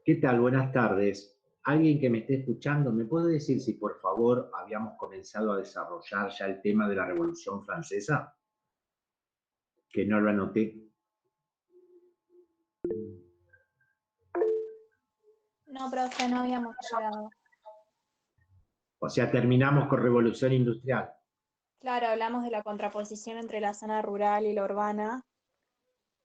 ¿Qué tal? Buenas tardes. ¿Alguien que me esté escuchando me puede decir si por favor habíamos comenzado a desarrollar ya el tema de la Revolución Francesa? Que no lo anoté. No, profe, no habíamos llegado. O sea, terminamos con Revolución Industrial. Claro, hablamos de la contraposición entre la zona rural y la urbana,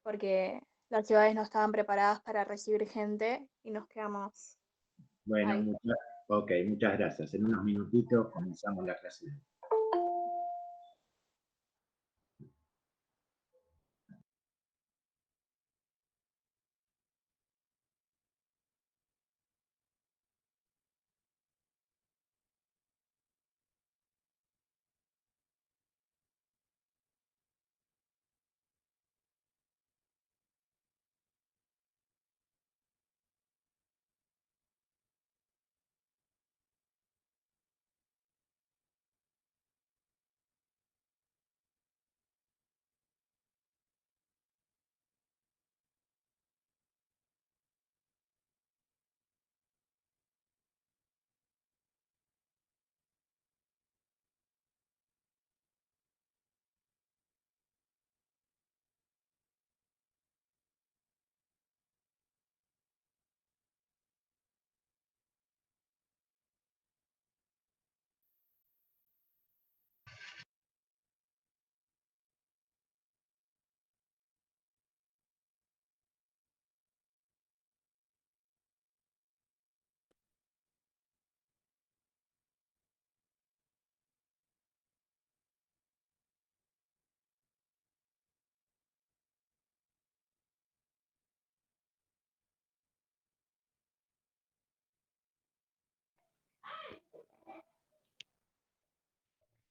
porque las ciudades no estaban preparadas para recibir gente y nos quedamos Bueno, ahí. muchas gracias. En unos minutitos comenzamos la clase.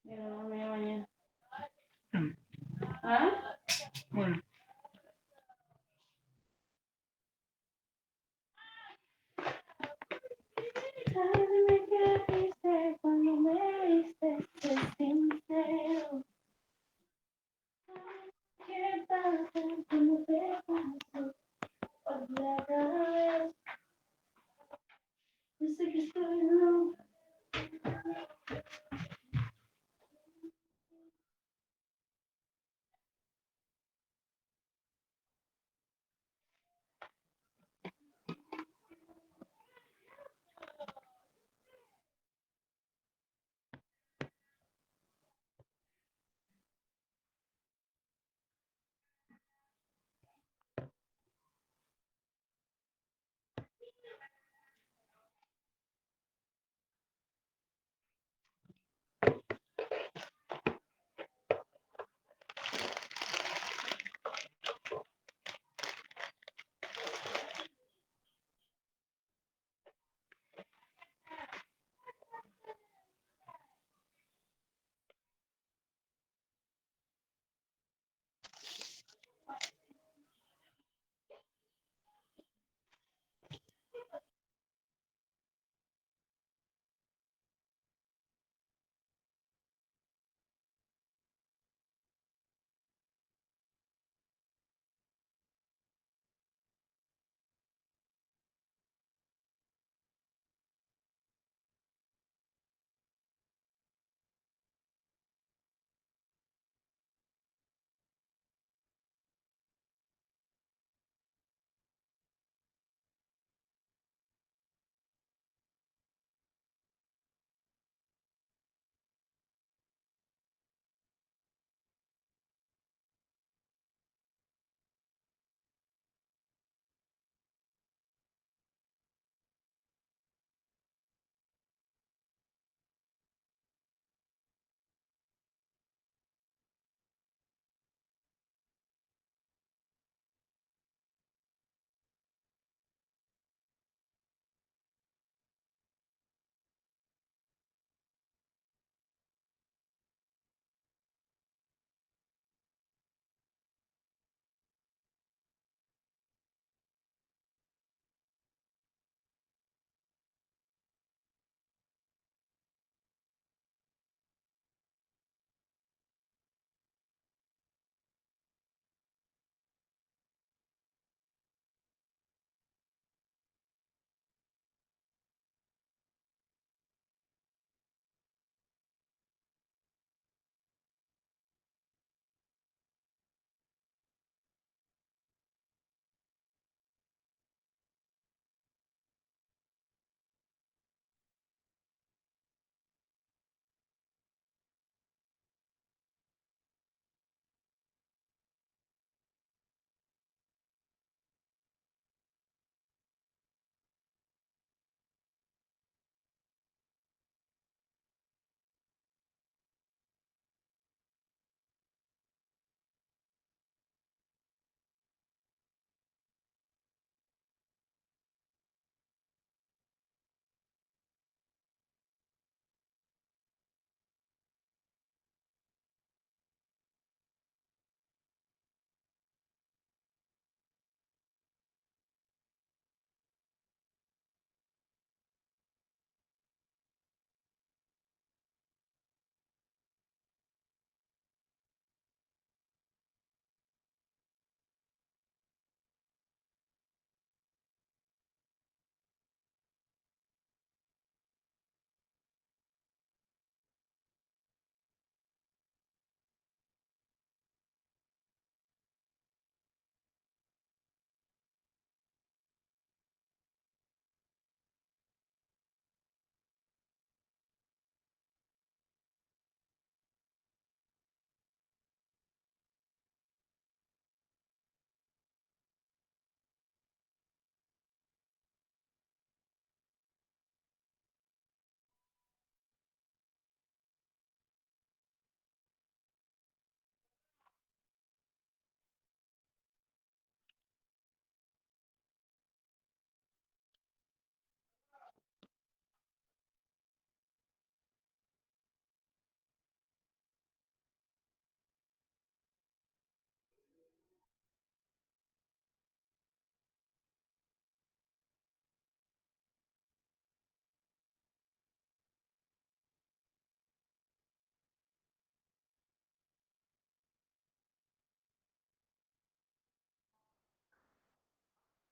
Pero no me bañé. ¿Ah? Bueno. Dime qué viste cuando me viste, sé sincero. ¿Qué pasa cuando te paso por la cabeza? Yo sé que estoy loca.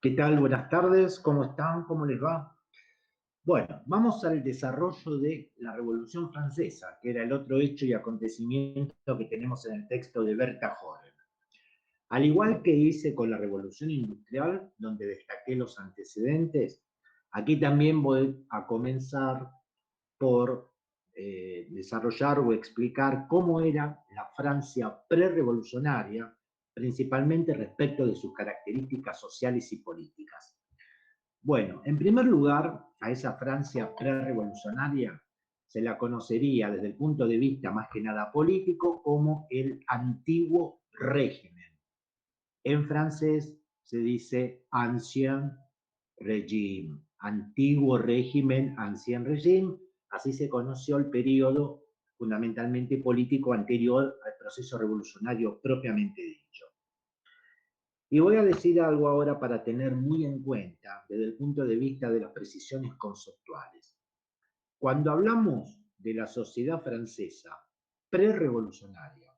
¿Qué tal? Buenas tardes, ¿cómo están? ¿Cómo les va? Bueno, vamos al desarrollo de la Revolución Francesa, que era el otro hecho y acontecimiento que tenemos en el texto de Berta Joren. Al igual que hice con la Revolución Industrial, donde destaqué los antecedentes, aquí también voy a comenzar por desarrollar o explicar cómo era la Francia prerevolucionaria, principalmente respecto de sus características sociales y políticas. Bueno, en primer lugar, a esa Francia prerevolucionaria se la conocería desde el punto de vista más que nada político como el antiguo régimen. En francés se dice ancien régime, antiguo régimen, ancien régime, así se conoció el periodo fundamentalmente político anterior al proceso revolucionario propiamente dicho. Y voy a decir algo ahora para tener muy en cuenta desde el punto de vista de las precisiones conceptuales. Cuando hablamos de la sociedad francesa prerevolucionaria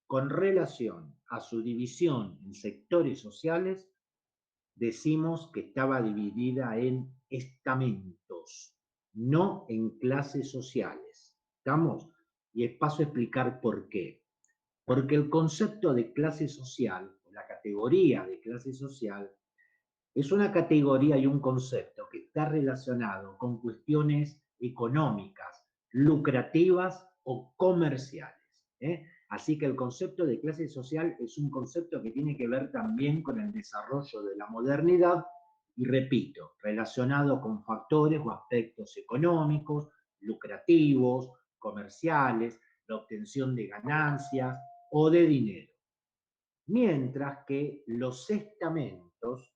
con relación a su división en sectores sociales, decimos que estaba dividida en estamentos, no en clases sociales. ¿Estamos? Y paso a explicar por qué. Porque el concepto de clase social, la categoría de clase social, es una categoría y un concepto que está relacionado con cuestiones económicas, lucrativas o comerciales. Así que el concepto de clase social es un concepto que tiene que ver también con el desarrollo de la modernidad y, repito, relacionado con factores o aspectos económicos, lucrativos, comerciales, la obtención de ganancias o de dinero. Mientras que los estamentos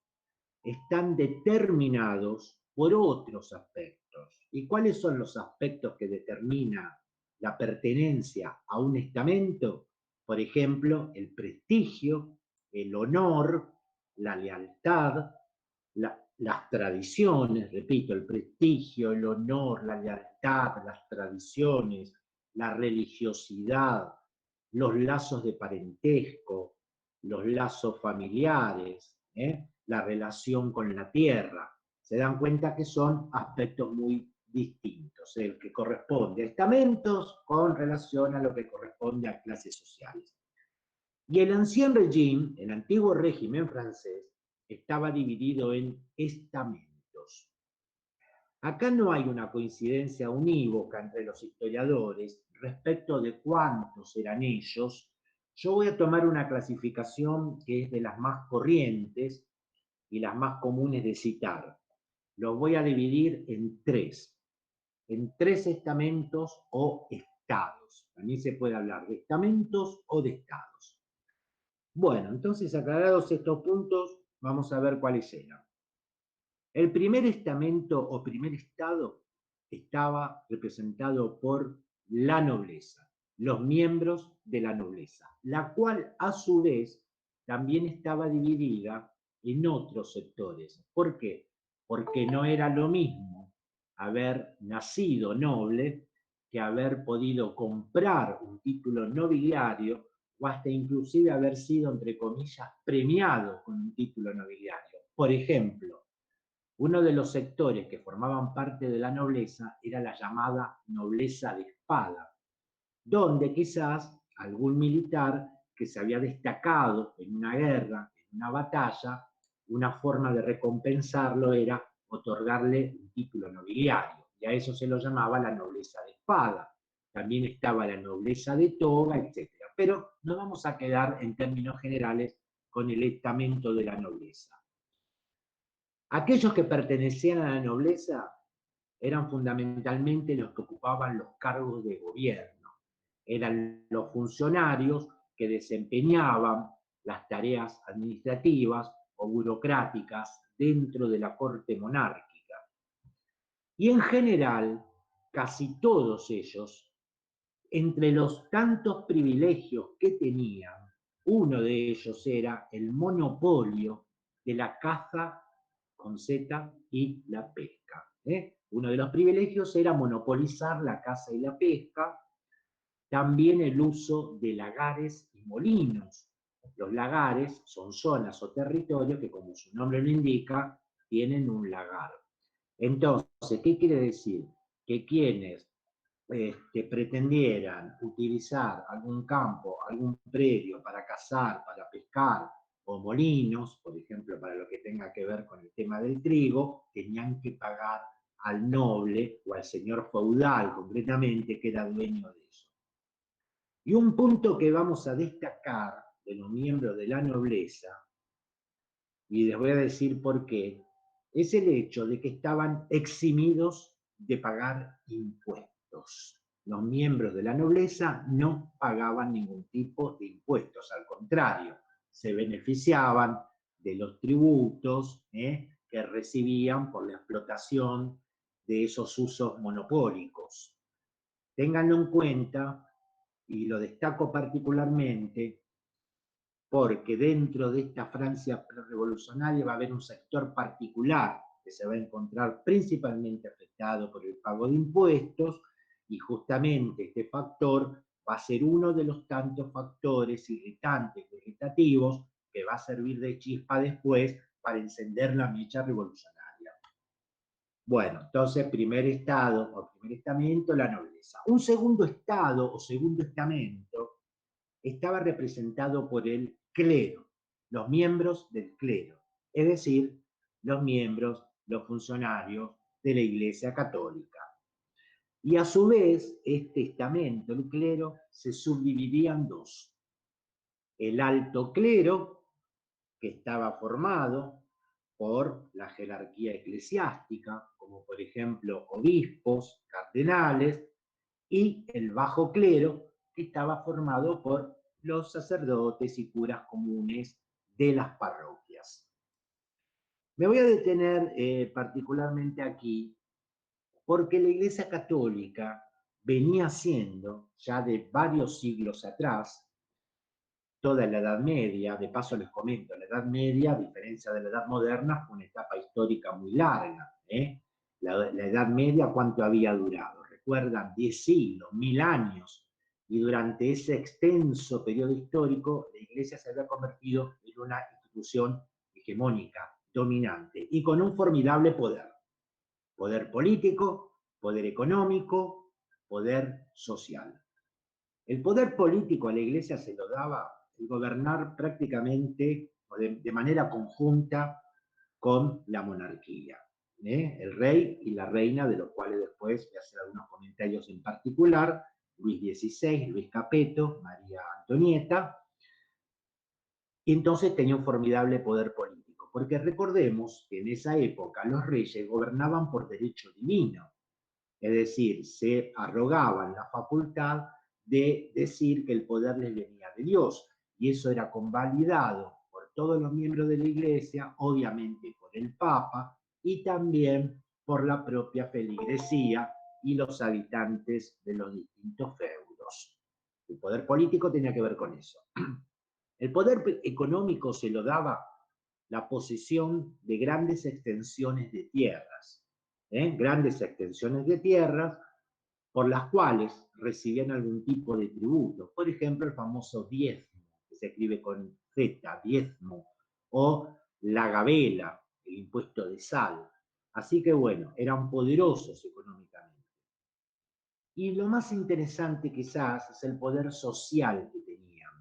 están determinados por otros aspectos. ¿Y cuáles son los aspectos que determina la pertenencia a un estamento? Por ejemplo, el prestigio, el honor, la lealtad, las tradiciones, repito, el prestigio, el honor, la lealtad, las tradiciones, la religiosidad, los lazos de parentesco, los lazos familiares, la relación con la tierra. Se dan cuenta que son aspectos muy distintos. El que corresponde a estamentos con relación a lo que corresponde a clases sociales. Y el ancien régime, el antiguo régimen francés, estaba dividido en estamentos. Acá no hay una coincidencia unívoca entre los historiadores respecto de cuántos eran ellos. Yo voy a tomar una clasificación que es de las más corrientes y las más comunes de citar. Los voy a dividir en tres estamentos o estados. También se puede hablar de estamentos o de estados. Bueno, entonces aclarados estos puntos, vamos a ver cuáles eran. El primer estamento o primer estado estaba representado por la nobleza, los miembros de la nobleza, la cual a su vez también estaba dividida en otros sectores. ¿Por qué? Porque no era lo mismo haber nacido noble que haber podido comprar un título nobiliario o hasta inclusive haber sido, entre comillas, premiado con un título nobiliario. Por ejemplo, uno de los sectores que formaban parte de la nobleza era la llamada nobleza de espada, donde quizás algún militar que se había destacado en una guerra, en una batalla, una forma de recompensarlo era otorgarle un título nobiliario, y a eso se lo llamaba la nobleza de espada. También estaba la nobleza de toga, etc. Pero nos vamos a quedar en términos generales con el estamento de la nobleza. Aquellos que pertenecían a la nobleza eran fundamentalmente los que ocupaban los cargos de gobierno. Eran los funcionarios que desempeñaban las tareas administrativas o burocráticas dentro de la corte monárquica. Y en general, casi todos ellos, entre los tantos privilegios que tenían, uno de ellos era el monopolio de la caza con Z y la pesca. Uno de los privilegios era monopolizar la caza y la pesca, también el uso de lagares y molinos, Los lagares son zonas o territorios que, como su nombre lo indica, tienen un lagar. Entonces, ¿qué quiere decir? Que quienes pretendieran utilizar algún campo, algún predio para cazar, para pescar, o molinos, por ejemplo, para lo que tenga que ver con el tema del trigo, tenían que pagar al noble o al señor feudal, concretamente, que era dueño de eso. Y un punto que vamos a destacar de los miembros de la nobleza, y les voy a decir por qué, es el hecho de que estaban eximidos de pagar impuestos. Los miembros de la nobleza no pagaban ningún tipo de impuestos, al contrario, se beneficiaban de los tributos que recibían por la explotación de esos usos monopólicos. Ténganlo en cuenta, y lo destaco particularmente, porque dentro de esta Francia revolucionaria va a haber un sector particular que se va a encontrar principalmente afectado por el pago de impuestos, y justamente este factor va a ser uno de los tantos factores irritantes, irritativos, que va a servir de chispa después para encender la mecha revolucionaria. Bueno, entonces, primer estado o primer estamento, la nobleza. Un segundo estado o segundo estamento estaba representado por el clero, los miembros del clero, es decir, los miembros, los funcionarios de la Iglesia Católica. Y a su vez, este estamento, el clero, se subdividía en dos. El alto clero, que estaba formado por la jerarquía eclesiástica, como por ejemplo obispos, cardenales, y el bajo clero, que estaba formado por los sacerdotes y curas comunes de las parroquias. Me voy a detener particularmente aquí, porque la Iglesia Católica venía siendo, ya de varios siglos atrás, toda la Edad Media, de paso les comento, la Edad Media, a diferencia de la Edad Moderna, fue una etapa histórica muy larga. La Edad Media, ¿cuánto había durado? Recuerdan, 10 siglos, 1000 años, y durante ese extenso periodo histórico, la Iglesia se había convertido en una institución hegemónica, dominante, y con un formidable poder. Poder político, poder económico, poder social. El poder político a la Iglesia se lo daba el gobernar prácticamente de manera conjunta con la monarquía. El rey y la reina, de los cuales después voy a hacer algunos comentarios en particular, Luis XVI, Luis Capeto, María Antonieta, y entonces tenía un formidable poder político, porque recordemos que en esa época los reyes gobernaban por derecho divino, es decir, se arrogaban la facultad de decir que el poder les venía de Dios, y eso era convalidado por todos los miembros de la Iglesia, obviamente por el Papa, y también por la propia feligresía y los habitantes de los distintos feudos. El poder político tenía que ver con eso. El poder económico se lo daba la posesión de grandes extensiones de tierras, grandes extensiones de tierras por las cuales recibían algún tipo de tributo. Por ejemplo, el famoso diezmo, que se escribe con Z, diezmo, o la gabela, el impuesto de sal. Así que bueno, eran poderosos económicamente. Y lo más interesante quizás es el poder social que tenían,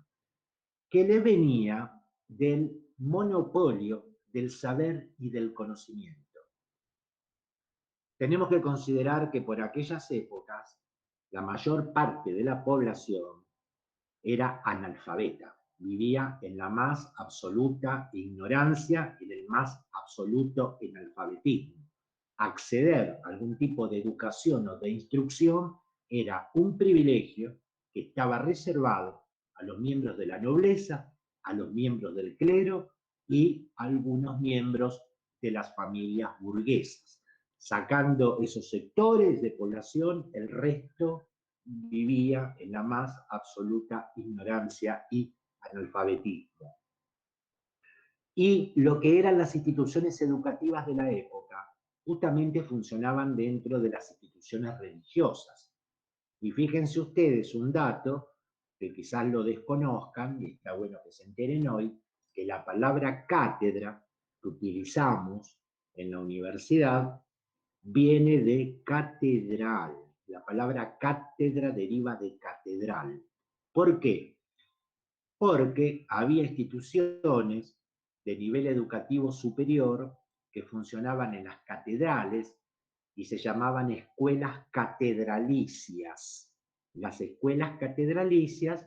que le venía del monopolio del saber y del conocimiento. Tenemos que considerar que por aquellas épocas la mayor parte de la población era analfabeta, vivía en la más absoluta ignorancia y en el más absoluto analfabetismo. Acceder a algún tipo de educación o de instrucción era un privilegio que estaba reservado a los miembros de la nobleza, a los miembros del clero y a algunos miembros de las familias burguesas. Sacando esos sectores de población, el resto vivía en la más absoluta ignorancia y analfabetismo. Y lo que eran las instituciones educativas de la época justamente funcionaban dentro de las instituciones religiosas. Y fíjense ustedes un dato que quizás lo desconozcan, y está bueno que se enteren hoy, que la palabra cátedra que utilizamos en la universidad viene de catedral. La palabra cátedra deriva de catedral. ¿Por qué? Porque había instituciones de nivel educativo superior que funcionaban en las catedrales y se llamaban escuelas catedralicias. Las escuelas catedralicias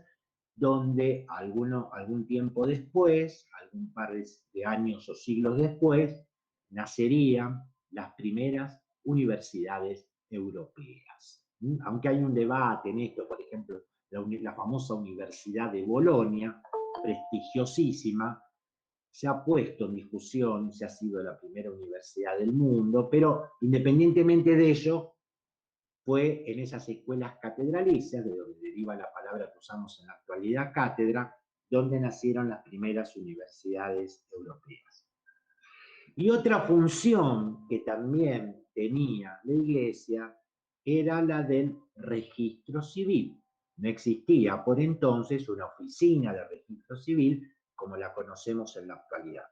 donde algún tiempo después, algún par de años o siglos después, nacerían las primeras universidades europeas. Aunque hay un debate en esto, por ejemplo, la famosa Universidad de Bolonia, prestigiosísima, se ha puesto en discusión si ha sido la primera universidad del mundo, pero independientemente de ello, fue en esas escuelas catedralicias, de donde deriva la palabra que usamos en la actualidad, cátedra, donde nacieron las primeras universidades europeas. Y otra función que también tenía la Iglesia era la del registro civil. No existía por entonces una oficina de registro civil como la conocemos en la actualidad.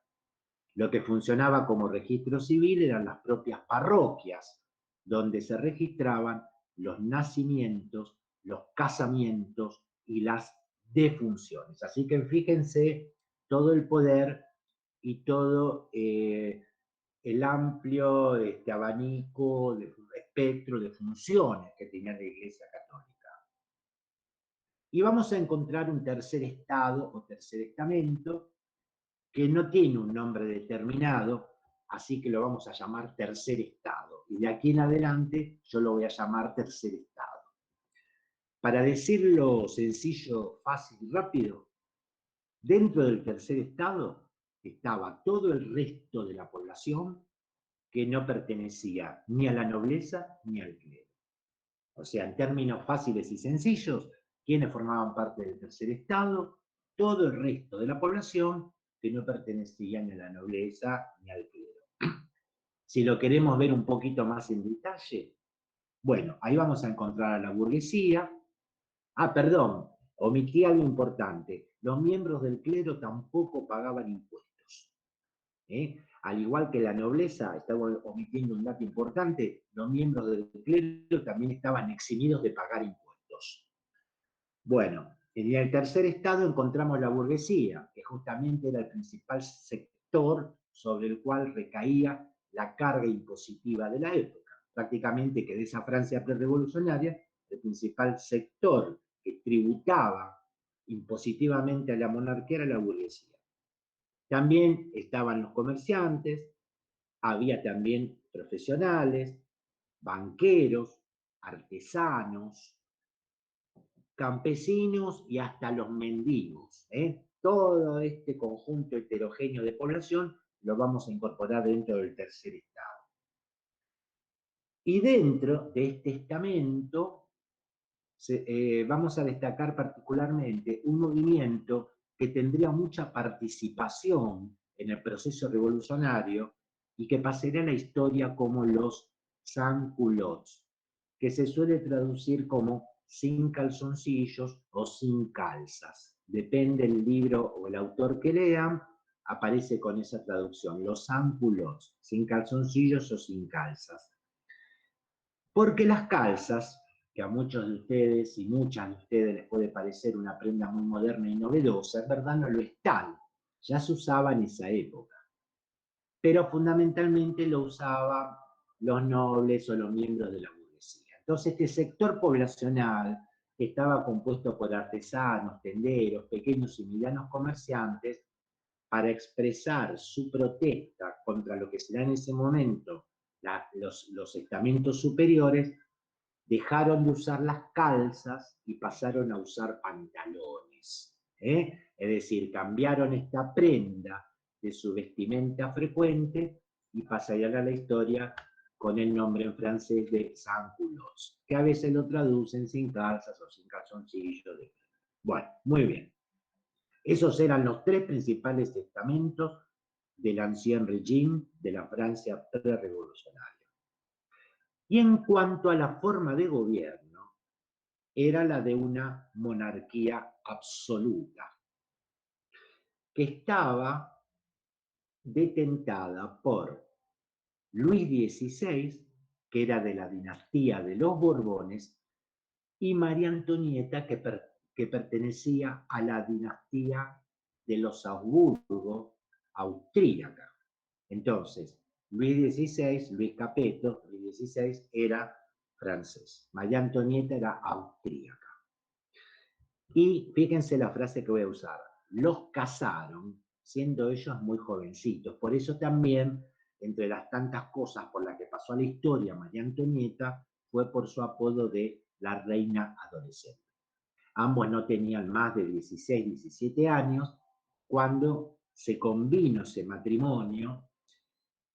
Lo que funcionaba como registro civil eran las propias parroquias, donde se registraban los nacimientos, los casamientos y las defunciones. Así que fíjense todo el poder y todo el amplio abanico, espectro de funciones que tenía la Iglesia Católica. Y vamos a encontrar un tercer estado o tercer estamento que no tiene un nombre determinado, así que lo vamos a llamar tercer estado. Y de aquí en adelante yo lo voy a llamar tercer estado. Para decirlo sencillo, fácil y rápido, dentro del tercer estado estaba todo el resto de la población que no pertenecía ni a la nobleza ni al clero. O sea, en términos fáciles y sencillos, quienes formaban parte del tercer estado, todo el resto de la población que no pertenecía ni a la nobleza ni al clero. Si lo queremos ver un poquito más en detalle, bueno, ahí vamos a encontrar a la burguesía. Ah, perdón, omití algo importante. Los miembros del clero tampoco pagaban impuestos. Al igual que la nobleza, estaba omitiendo un dato importante, los miembros del clero también estaban eximidos de pagar impuestos. Bueno, en el tercer estado encontramos la burguesía, que justamente era el principal sector sobre el cual recaía la carga impositiva de la época. Prácticamente que de esa Francia prerevolucionaria, el principal sector que tributaba impositivamente a la monarquía era la burguesía. También estaban los comerciantes, había también profesionales, banqueros, artesanos, campesinos y hasta los mendigos. Todo este conjunto heterogéneo de población lo vamos a incorporar dentro del tercer estado. Y dentro de este estamento vamos a destacar particularmente un movimiento que tendría mucha participación en el proceso revolucionario y que pasaría a la historia como los sans-culottes, que se suele traducir como sin calzoncillos o sin calzas. Depende del libro o el autor que lean, aparece con esa traducción, los sans-culottes, sin calzoncillos o sin calzas. Porque las calzas, que a muchos de ustedes y muchas de ustedes les puede parecer una prenda muy moderna y novedosa, en verdad no lo es tal. Ya se usaba en esa época. Pero fundamentalmente lo usaban los nobles o los miembros de la burguesía. Entonces este sector poblacional, que estaba compuesto por artesanos, tenderos, pequeños y medianos comerciantes, para expresar su protesta contra lo que será en ese momento los estamentos superiores, dejaron de usar las calzas y pasaron a usar pantalones. Es decir, cambiaron esta prenda de su vestimenta frecuente y pasarían a la historia con el nombre en francés de sans-culottes, que a veces lo traducen sin calzas o sin calzoncillos. Bueno, muy bien. Esos eran los tres principales estamentos del Ancien Régime de la Francia prerevolucionaria. Y en cuanto a la forma de gobierno, era la de una monarquía absoluta, que estaba detentada por Luis XVI, que era de la dinastía de los Borbones, y María Antonieta, que pertenecía a la dinastía de los Habsburgo austríaca. Entonces, Luis XVI, Luis Capeto, Luis XVI era francés, María Antonieta era austríaca. Y fíjense la frase que voy a usar, los casaron siendo ellos muy jovencitos, por eso también, entre las tantas cosas por las que pasó a la historia María Antonieta, fue por su apodo de la reina adolescente. Ambos no tenían más de 16, 17 años cuando se convino ese matrimonio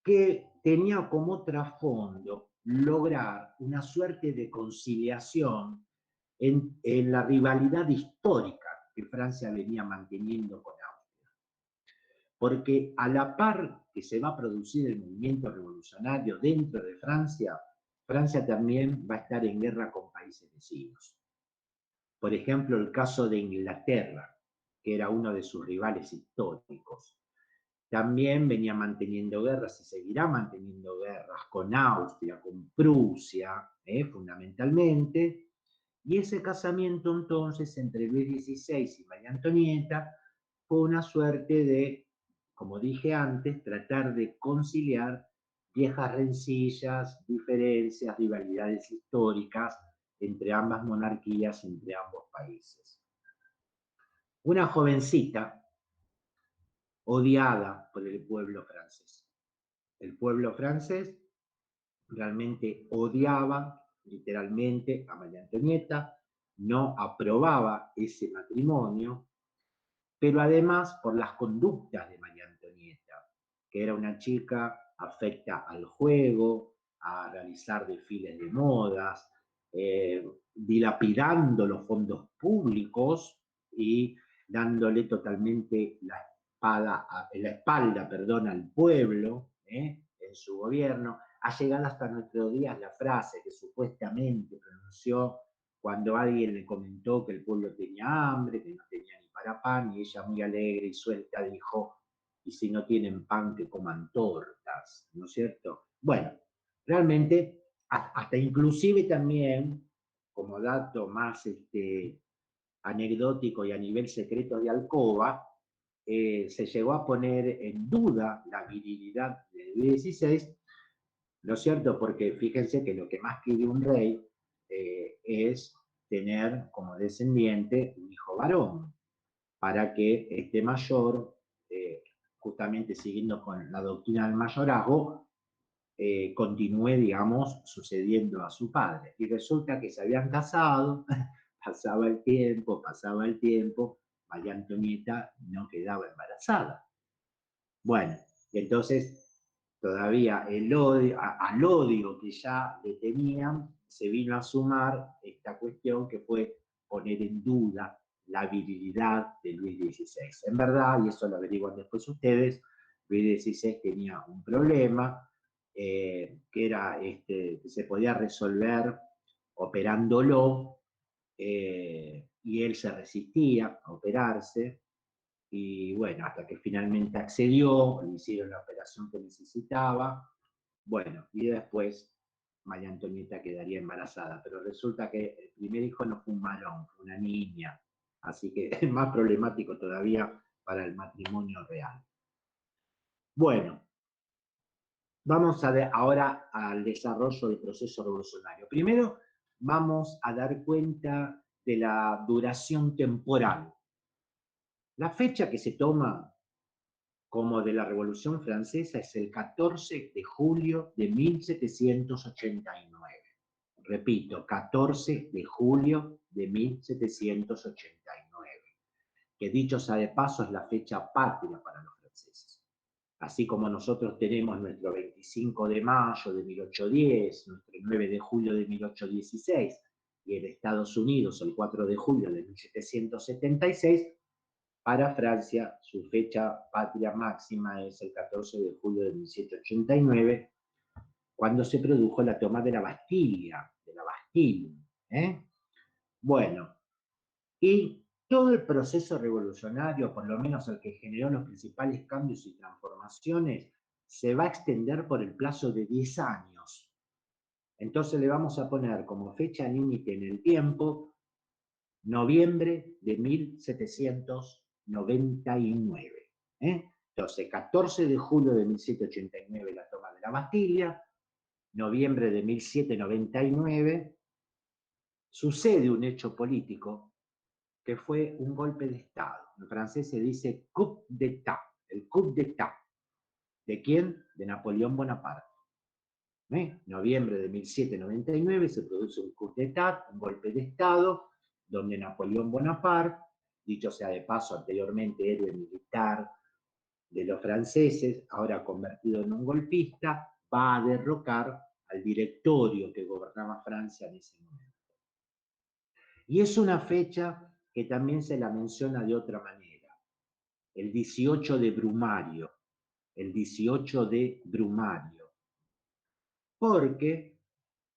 que tenía como trasfondo lograr una suerte de conciliación en la rivalidad histórica que Francia venía manteniendo con Austria. Porque a la par que se va a producir el movimiento revolucionario dentro de Francia, Francia también va a estar en guerra con países vecinos. Por ejemplo, el caso de Inglaterra, que era uno de sus rivales históricos. También venía manteniendo guerras y seguirá manteniendo guerras con Austria, con Prusia, fundamentalmente. Y ese casamiento entonces entre Luis XVI y María Antonieta fue una suerte de, como dije antes, tratar de conciliar viejas rencillas, diferencias, rivalidades históricas entre ambas monarquías, entre ambos países. Una jovencita odiada por el pueblo francés. El pueblo francés realmente odiaba literalmente a María Antonieta, no aprobaba ese matrimonio, pero además por las conductas de María Antonieta, que era una chica afecta al juego, a realizar desfiles de modas, dilapidando los fondos públicos y dándole totalmente la espalda, perdón, al pueblo, en su gobierno. Ha llegado hasta nuestros días la frase que supuestamente pronunció cuando alguien le comentó que el pueblo tenía hambre, que no tenía ni para pan, y ella muy alegre y suelta dijo, y si no tienen pan, que coman tortas, ¿no es cierto? Bueno, realmente, hasta inclusive también, como dato más anecdótico y a nivel secreto de alcoba, se llegó a poner en duda la virilidad de Luis XVI, ¿no es cierto? Porque fíjense que lo que más quiere un rey es tener como descendiente un hijo varón, para que este mayor, justamente siguiendo con la doctrina del mayorazgo, continúe, digamos, sucediendo a su padre. Y resulta que se habían casado, pasaba el tiempo, María Antonieta no quedaba embarazada. Bueno, y entonces todavía al odio que ya le tenían, se vino a sumar esta cuestión que fue poner en duda la virilidad de Luis XVI. En verdad, y eso lo averiguan después ustedes, Luis XVI tenía un problema que era que se podía resolver operándolo, y él se resistía a operarse, y bueno, hasta que finalmente accedió, le hicieron la operación que necesitaba, bueno, y después María Antonieta quedaría embarazada, pero resulta que el primer hijo no fue un varón, fue una niña, así que es más problemático todavía para el matrimonio real. Bueno, vamos ahora al desarrollo del proceso revolucionario. Primero, vamos a dar cuenta de la duración temporal. La fecha que se toma como de la Revolución Francesa es el 14 de julio de 1789. Repito, 14 de julio de 1789, que dicho sea de paso es la fecha patria para los franceses. Así como nosotros tenemos nuestro 25 de mayo de 1810, nuestro 9 de julio de 1816, y en Estados Unidos el 4 de julio de 1776, para Francia, su fecha patria máxima es el 14 de julio de 1789, cuando se produjo la toma de la Bastilla, de la Bastille. Bueno, y todo el proceso revolucionario, por lo menos el que generó los principales cambios y transformaciones, se va a extender por el plazo de 10 años. Entonces le vamos a poner como fecha límite en el tiempo noviembre de 1799. Entonces, 14 de julio de 1789 la toma de la Bastilla, noviembre de 1799 sucede un hecho político que fue un golpe de Estado. En francés se dice coup d'état, el coup d'état. ¿De quién? De Napoleón Bonaparte. Noviembre de 1799 se produce un coup d'état, un golpe de Estado, donde Napoleón Bonaparte, dicho sea de paso, anteriormente héroe militar de los franceses, ahora convertido en un golpista, va a derrocar al directorio que gobernaba Francia en ese momento. Y es una fecha que también se la menciona de otra manera, el 18 de Brumario, el 18 de Brumario, porque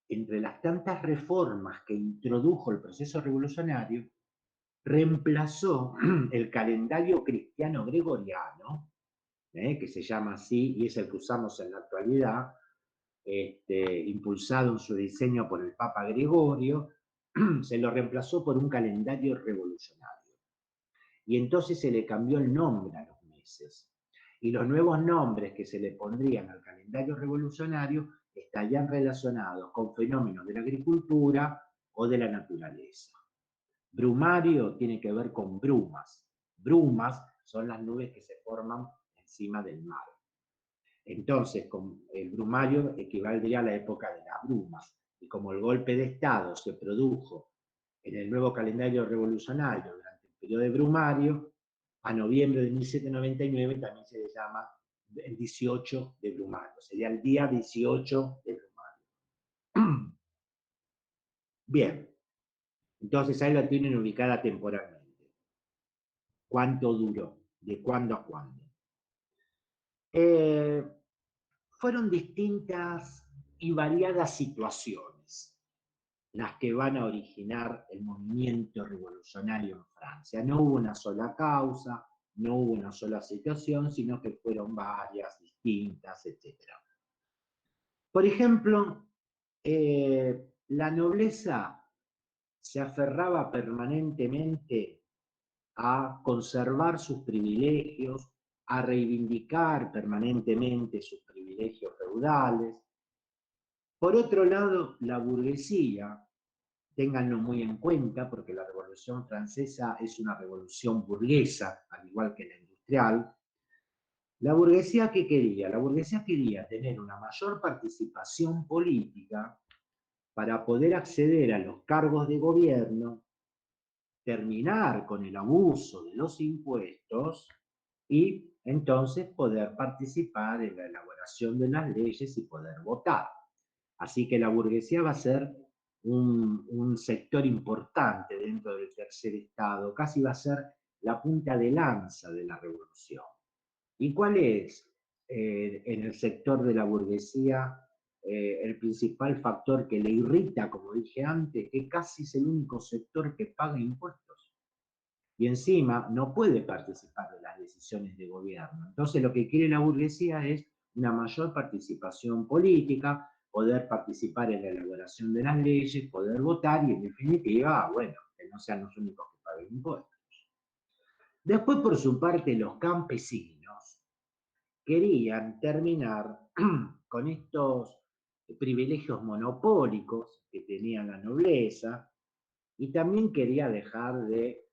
entre las tantas reformas que introdujo el proceso revolucionario, reemplazó el calendario cristiano gregoriano, que se llama así y es el que usamos en la actualidad, impulsado en su diseño por el Papa Gregorio, se lo reemplazó por un calendario revolucionario. Y entonces se le cambió el nombre a los meses. Y los nuevos nombres que se le pondrían al calendario revolucionario estarían relacionados con fenómenos de la agricultura o de la naturaleza. Brumario tiene que ver con brumas. Brumas son las nubes que se forman encima del mar. Entonces, el brumario equivaldría a la época de las brumas. Y como el golpe de Estado se produjo en el nuevo calendario revolucionario durante el periodo de Brumario, a noviembre de 1799 también se le llama el 18 de Brumario. Sería el día 18 de Brumario. Bien, entonces ahí la tienen ubicada temporalmente. ¿Cuánto duró? ¿De cuándo a cuándo? Fueron distintas y variadas situaciones las que van a originar el movimiento revolucionario en Francia. No hubo una sola causa, no hubo una sola situación, sino que fueron varias, distintas, etc. Por ejemplo, la nobleza se aferraba permanentemente a conservar sus privilegios, a reivindicar permanentemente sus privilegios feudales. Por otro lado, la burguesía, ténganlo muy en cuenta, porque la Revolución Francesa es una revolución burguesa, al igual que la industrial. La burguesía, ¿qué quería? La burguesía quería tener una mayor participación política para poder acceder a los cargos de gobierno, terminar con el abuso de los impuestos y entonces poder participar en la elaboración de las leyes y poder votar. Así que la burguesía va a ser un sector importante dentro del tercer estado, casi va a ser la punta de lanza de la revolución. ¿Y cuál es en el sector de la burguesía el principal factor que le irrita, como dije antes, que casi es el único sector que paga impuestos? Y encima no puede participar de las decisiones de gobierno. Entonces lo que quiere la burguesía es una mayor participación política, poder participar en la elaboración de las leyes, poder votar y en definitiva, bueno, que no sean los únicos que paguen impuestos. Después, por su parte, los campesinos querían terminar con estos privilegios monopólicos que tenía la nobleza y también quería dejar de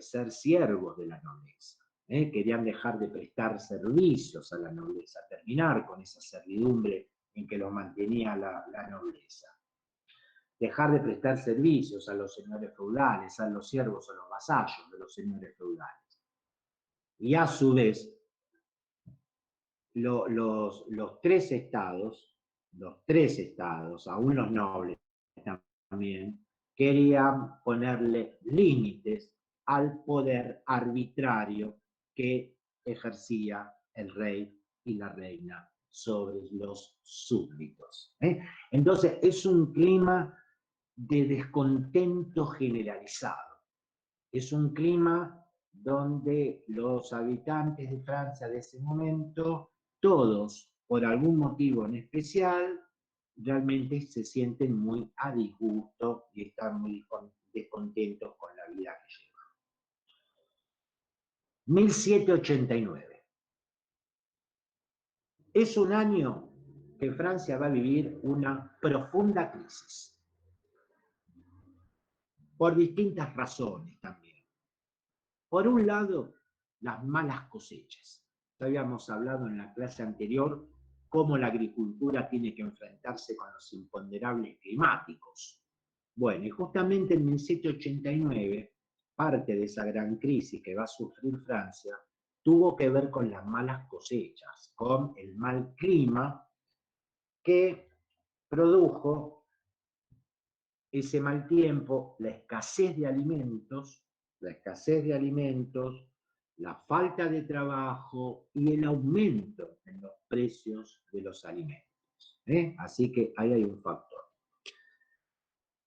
ser siervos de la nobleza. Querían dejar de prestar servicios a la nobleza, terminar con esa servidumbre en que los mantenía la nobleza. Dejar de prestar servicios a los señores feudales, a los siervos o los vasallos de los señores feudales. Y a su vez, los tres estados, aún los nobles también, querían ponerle límites al poder arbitrario que ejercía el rey y la reina sobre los súbditos. Entonces es un clima de descontento generalizado. Es un clima donde los habitantes de Francia de ese momento, todos, por algún motivo en especial, realmente se sienten muy a disgusto y están muy descontentos con la vida que llevan. 1789. Es un año que Francia va a vivir una profunda crisis, por distintas razones también. Por un lado, las malas cosechas. Ya habíamos hablado en la clase anterior cómo la agricultura tiene que enfrentarse con los imponderables climáticos. Bueno, y justamente en 1789, parte de esa gran crisis que va a sufrir Francia tuvo que ver con las malas cosechas, con el mal clima que produjo ese mal tiempo, la escasez de alimentos, la falta de trabajo y el aumento en los precios de los alimentos. Así que ahí hay un factor.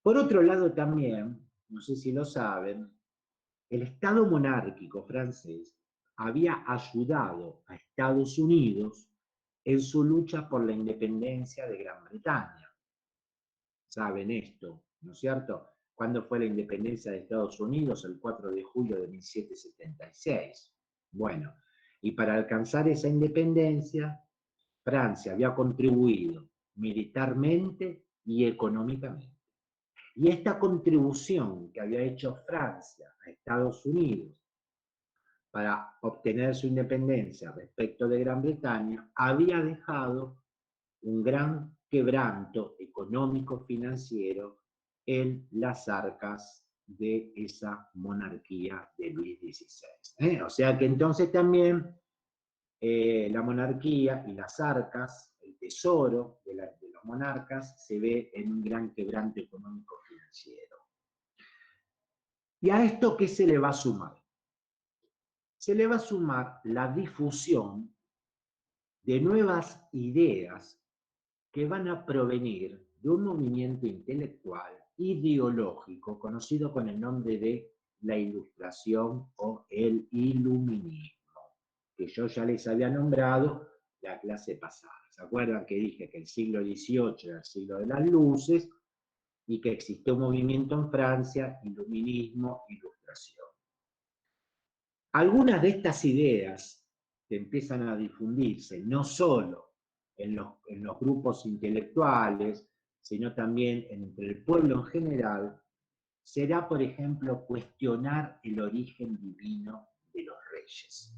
Por otro lado también, no sé si lo saben, el Estado monárquico francés había ayudado a Estados Unidos en su lucha por la independencia de Gran Bretaña. Saben esto, ¿no es cierto? ¿Cuándo fue la independencia de Estados Unidos? El 4 de julio de 1776. Bueno, y para alcanzar esa independencia, Francia había contribuido militarmente y económicamente. Y esta contribución que había hecho Francia a Estados Unidos para obtener su independencia respecto de Gran Bretaña había dejado un gran quebranto económico-financiero en las arcas de esa monarquía de Luis XVI. O sea que entonces también la monarquía y las arcas, el tesoro de los monarcas, se ve en un gran quebranto económico-financiero. ¿Y a esto qué se le va a sumar? Se le va a sumar la difusión de nuevas ideas que van a provenir de un movimiento intelectual ideológico conocido con el nombre de la Ilustración o el Iluminismo, que yo ya les había nombrado la clase pasada. ¿Se acuerdan que dije que el siglo XVIII era el siglo de las luces y que existió un movimiento en Francia, Iluminismo, Ilustración? Algunas de estas ideas que empiezan a difundirse, no solo en los grupos intelectuales, sino también entre el pueblo en general, será, por ejemplo, cuestionar el origen divino de los reyes.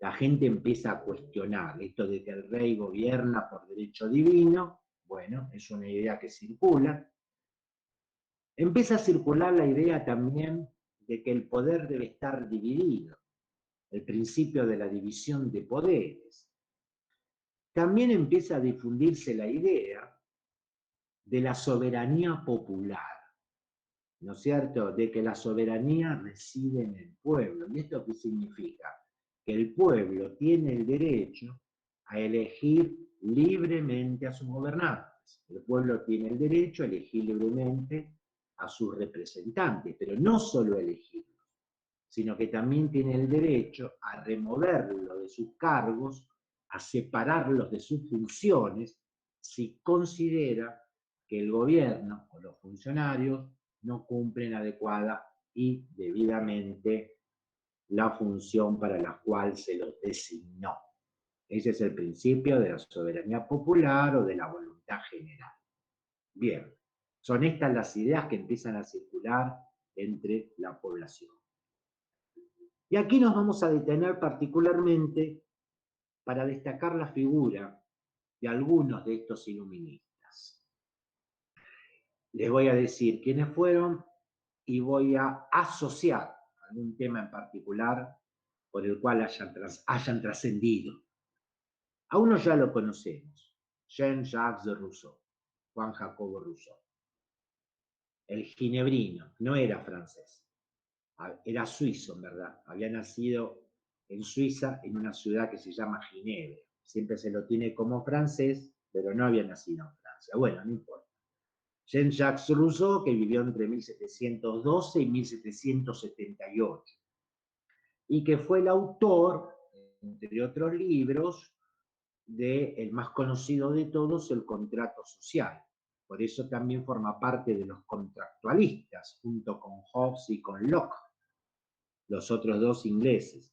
La gente empieza a cuestionar esto de que el rey gobierna por derecho divino. Bueno, es una idea que circula. Empieza a circular la idea también de que el poder debe estar dividido, el principio de la división de poderes. También empieza a difundirse la idea de la soberanía popular, ¿no es cierto? De que la soberanía reside en el pueblo. ¿Y esto qué significa? Que el pueblo tiene el derecho a elegir libremente a sus gobernantes. El pueblo tiene el derecho a elegir libremente a sus representantes, pero no solo elegirlos, sino que también tiene el derecho a removerlo de sus cargos, a separarlos de sus funciones, si considera que el gobierno o los funcionarios no cumplen adecuada y debidamente la función para la cual se los designó. Ese es el principio de la soberanía popular o de la voluntad general. Bien, son estas las ideas que empiezan a circular entre la población. Y aquí nos vamos a detener particularmente para destacar la figura de algunos de estos iluministas. Les voy a decir quiénes fueron y voy a asociar algún tema en particular por el cual hayan trascendido. A uno ya lo conocemos, Jean-Jacques Rousseau, Juan Jacobo Rousseau. El ginebrino, no era francés, era suizo en verdad, había nacido en Suiza en una ciudad que se llama Ginebra. Siempre se lo tiene como francés, pero no había nacido en Francia. Bueno, no importa. Jean-Jacques Rousseau, que vivió entre 1712 y 1778, y que fue el autor, entre otros libros, del más conocido de todos, El Contrato Social. Por eso también forma parte de los contractualistas, junto con Hobbes y con Locke, los otros dos ingleses.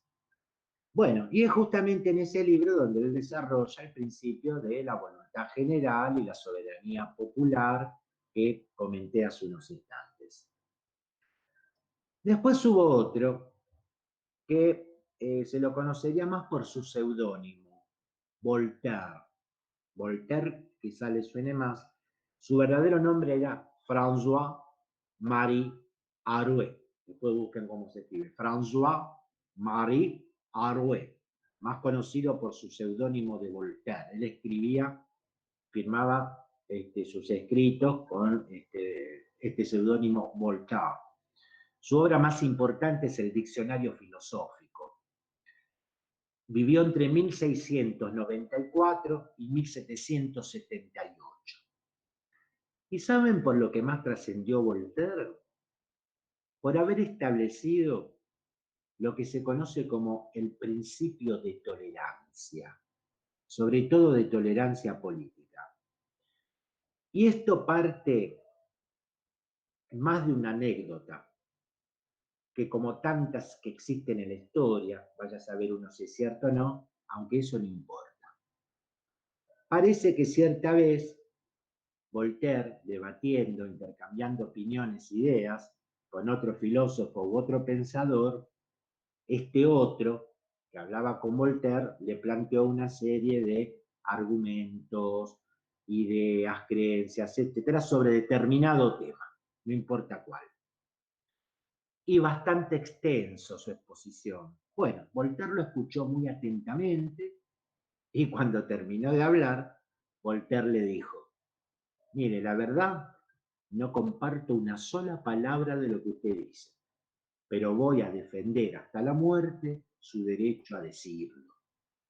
Bueno, y es justamente en ese libro donde él desarrolla el principio de la voluntad general y la soberanía popular que comenté hace unos instantes. Después hubo otro que se lo conocería más por su seudónimo, Voltaire. Voltaire, quizá le suene más. Su verdadero nombre era François-Marie Arouet. Después busquen cómo se escribe. François-Marie Arouet, más conocido por su seudónimo de Voltaire. Él escribía, firmaba sus escritos con este seudónimo Voltaire. Su obra más importante es el Diccionario Filosófico. Vivió entre 1694 y 1778. ¿Y saben por lo que más trascendió Voltaire? Por haber establecido lo que se conoce como el principio de tolerancia, sobre todo de tolerancia política. Y esto parte más de una anécdota, que como tantas que existen en la historia, vaya a saber uno si es cierto o no, aunque eso no importa. Parece que cierta vez Voltaire, debatiendo, intercambiando opiniones, ideas, con otro filósofo u otro pensador, este otro, que hablaba con Voltaire, le planteó una serie de argumentos, ideas, creencias, etcétera, sobre determinado tema, no importa cuál. Y bastante extenso su exposición. Bueno, Voltaire lo escuchó muy atentamente y cuando terminó de hablar, Voltaire le dijo: mire, la verdad, no comparto una sola palabra de lo que usted dice, pero voy a defender hasta la muerte su derecho a decirlo.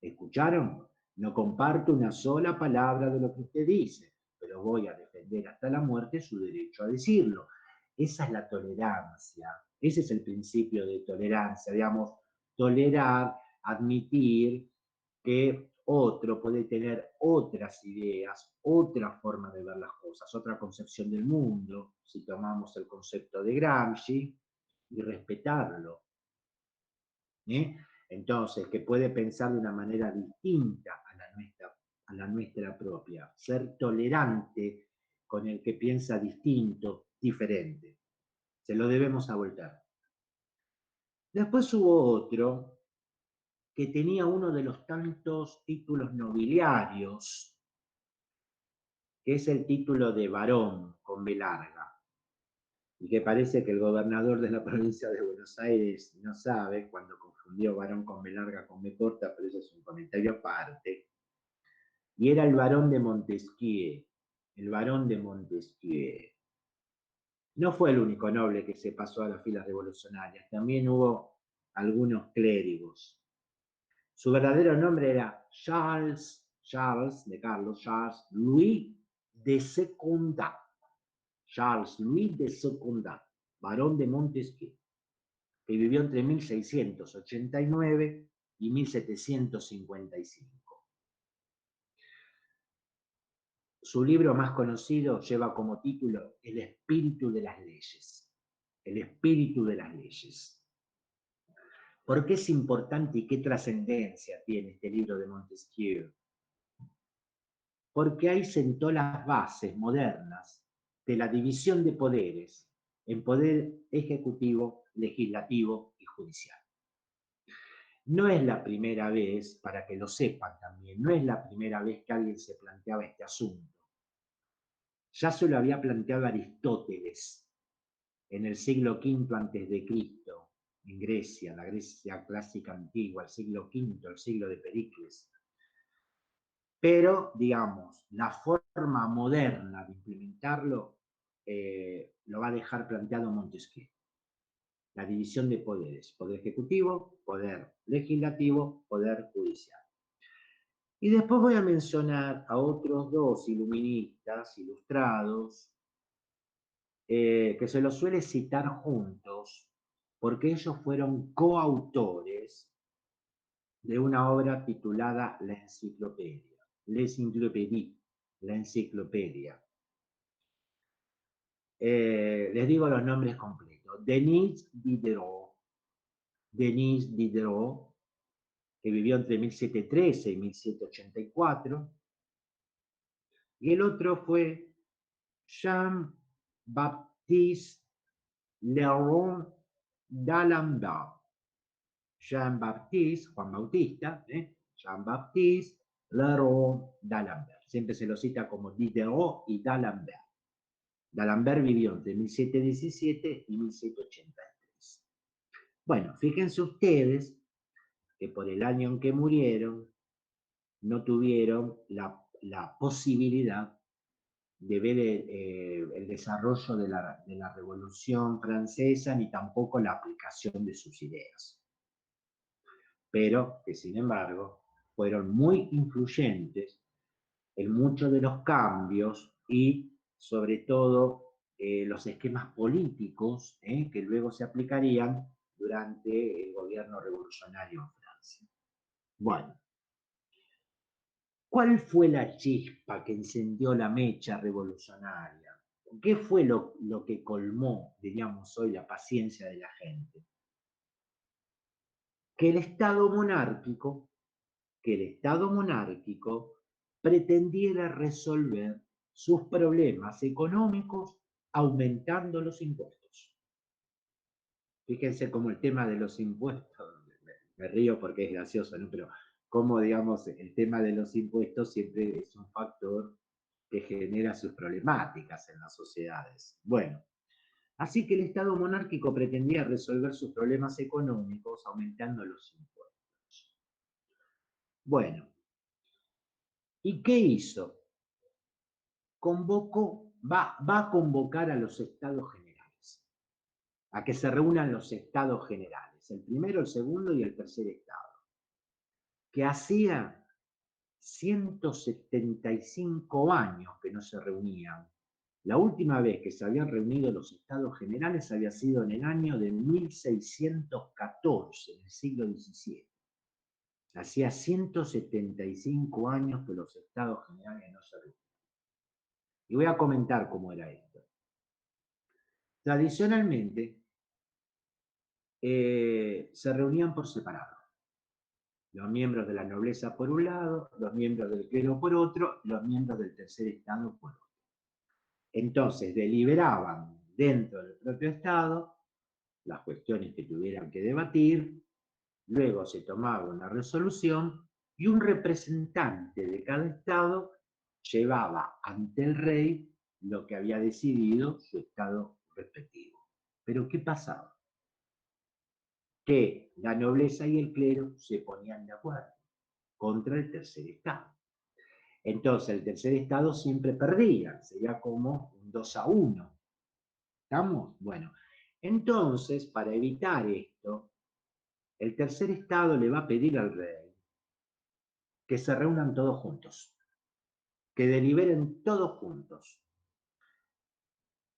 ¿Escucharon? No comparto una sola palabra de lo que usted dice, pero voy a defender hasta la muerte su derecho a decirlo. Esa es la tolerancia, ese es el principio de tolerancia, digamos, tolerar, admitir que otro puede tener otras ideas, otra forma de ver las cosas, otra concepción del mundo, si tomamos el concepto de Gramsci, y respetarlo. ¿Eh? Entonces, que puede pensar de una manera distinta a la nuestra propia, ser tolerante con el que piensa distinto, diferente. Se lo debemos a Voltaire. Después hubo otro que tenía uno de los tantos títulos nobiliarios, que es el título de barón con B larga, y que parece que el gobernador de la provincia de Buenos Aires no sabe, cuando confundió varón con B larga con B corta, pero eso es un comentario aparte, y era el barón de Montesquieu, el barón de Montesquieu. No fue el único noble que se pasó a las filas revolucionarias, también hubo algunos clérigos. Su verdadero nombre era Charles Louis de Secondat. Charles Louis de Secondat, barón de Montesquieu, que vivió entre 1689 y 1755. Su libro más conocido lleva como título El espíritu de las leyes. El espíritu de las leyes. ¿Por qué es importante y qué trascendencia tiene este libro de Montesquieu? Porque ahí sentó las bases modernas de la división de poderes en poder ejecutivo, legislativo y judicial. No es la primera vez, para que lo sepan también, no es la primera vez que alguien se planteaba este asunto. Ya se lo había planteado Aristóteles en el siglo V a.C., en Grecia, la Grecia clásica antigua, el siglo V, el siglo de Pericles. Pero, digamos, la forma moderna de implementarlo lo va a dejar planteado Montesquieu. La división de poderes, poder ejecutivo, poder legislativo, poder judicial. Y después voy a mencionar a otros dos iluministas ilustrados que se los suele citar juntos, porque ellos fueron coautores de una obra titulada La Enciclopedia, l'Encyclopédie, la enciclopedia. Les digo los nombres completos. Denis Diderot, que vivió entre 1713 y 1784, y el otro fue Jean-Baptiste Leroy d'Alembert. Jean-Baptiste, Juan Bautista, Jean-Baptiste Leroy d'Alembert. Siempre se lo cita como Diderot y d'Alembert. D'Alembert vivió entre 1717 y 1783. Bueno, fíjense ustedes que por el año en que murieron no tuvieron la posibilidad de ver el desarrollo de la Revolución Francesa ni tampoco la aplicación de sus ideas. Pero que sin embargo fueron muy influyentes en muchos de los cambios y sobre todo los esquemas políticos que luego se aplicarían durante el gobierno revolucionario en Francia. Bueno, ¿cuál fue la chispa que encendió la mecha revolucionaria? ¿Qué fue lo que colmó, diríamos hoy, la paciencia de la gente? Que el Estado monárquico pretendiera resolver sus problemas económicos aumentando los impuestos. Fíjense cómo el tema de los impuestos, me río porque es gracioso, ¿no? Pero cómo, digamos, el tema de los impuestos siempre es un factor que genera sus problemáticas en las sociedades. Bueno, así que el Estado monárquico pretendía resolver sus problemas económicos aumentando los impuestos. Bueno, ¿y qué hizo? Va a convocar a los estados generales, a que se reúnan los estados generales, el primero, el segundo y el tercer estado, que hacía 175 años que no se reunían. La última vez que se habían reunido los estados generales había sido en el año de 1614, en el siglo XVII. Hacía 175 años que los estados generales no se reunían. Y voy a comentar cómo era esto. Tradicionalmente, se reunían por separado. Los miembros de la nobleza por un lado, los miembros del clero por otro, los miembros del tercer estado por otro. Entonces, deliberaban dentro del propio estado las cuestiones que tuvieran que debatir, luego se tomaba una resolución y un representante de cada estado llevaba ante el rey lo que había decidido su estado respectivo. Pero ¿qué pasaba? Que la nobleza y el clero se ponían de acuerdo contra el tercer estado. Entonces el tercer estado siempre perdía, sería como un 2-1. ¿Estamos? Bueno, entonces para evitar esto, el tercer estado le va a pedir al rey que se reúnan todos juntos, que deliberen todos juntos.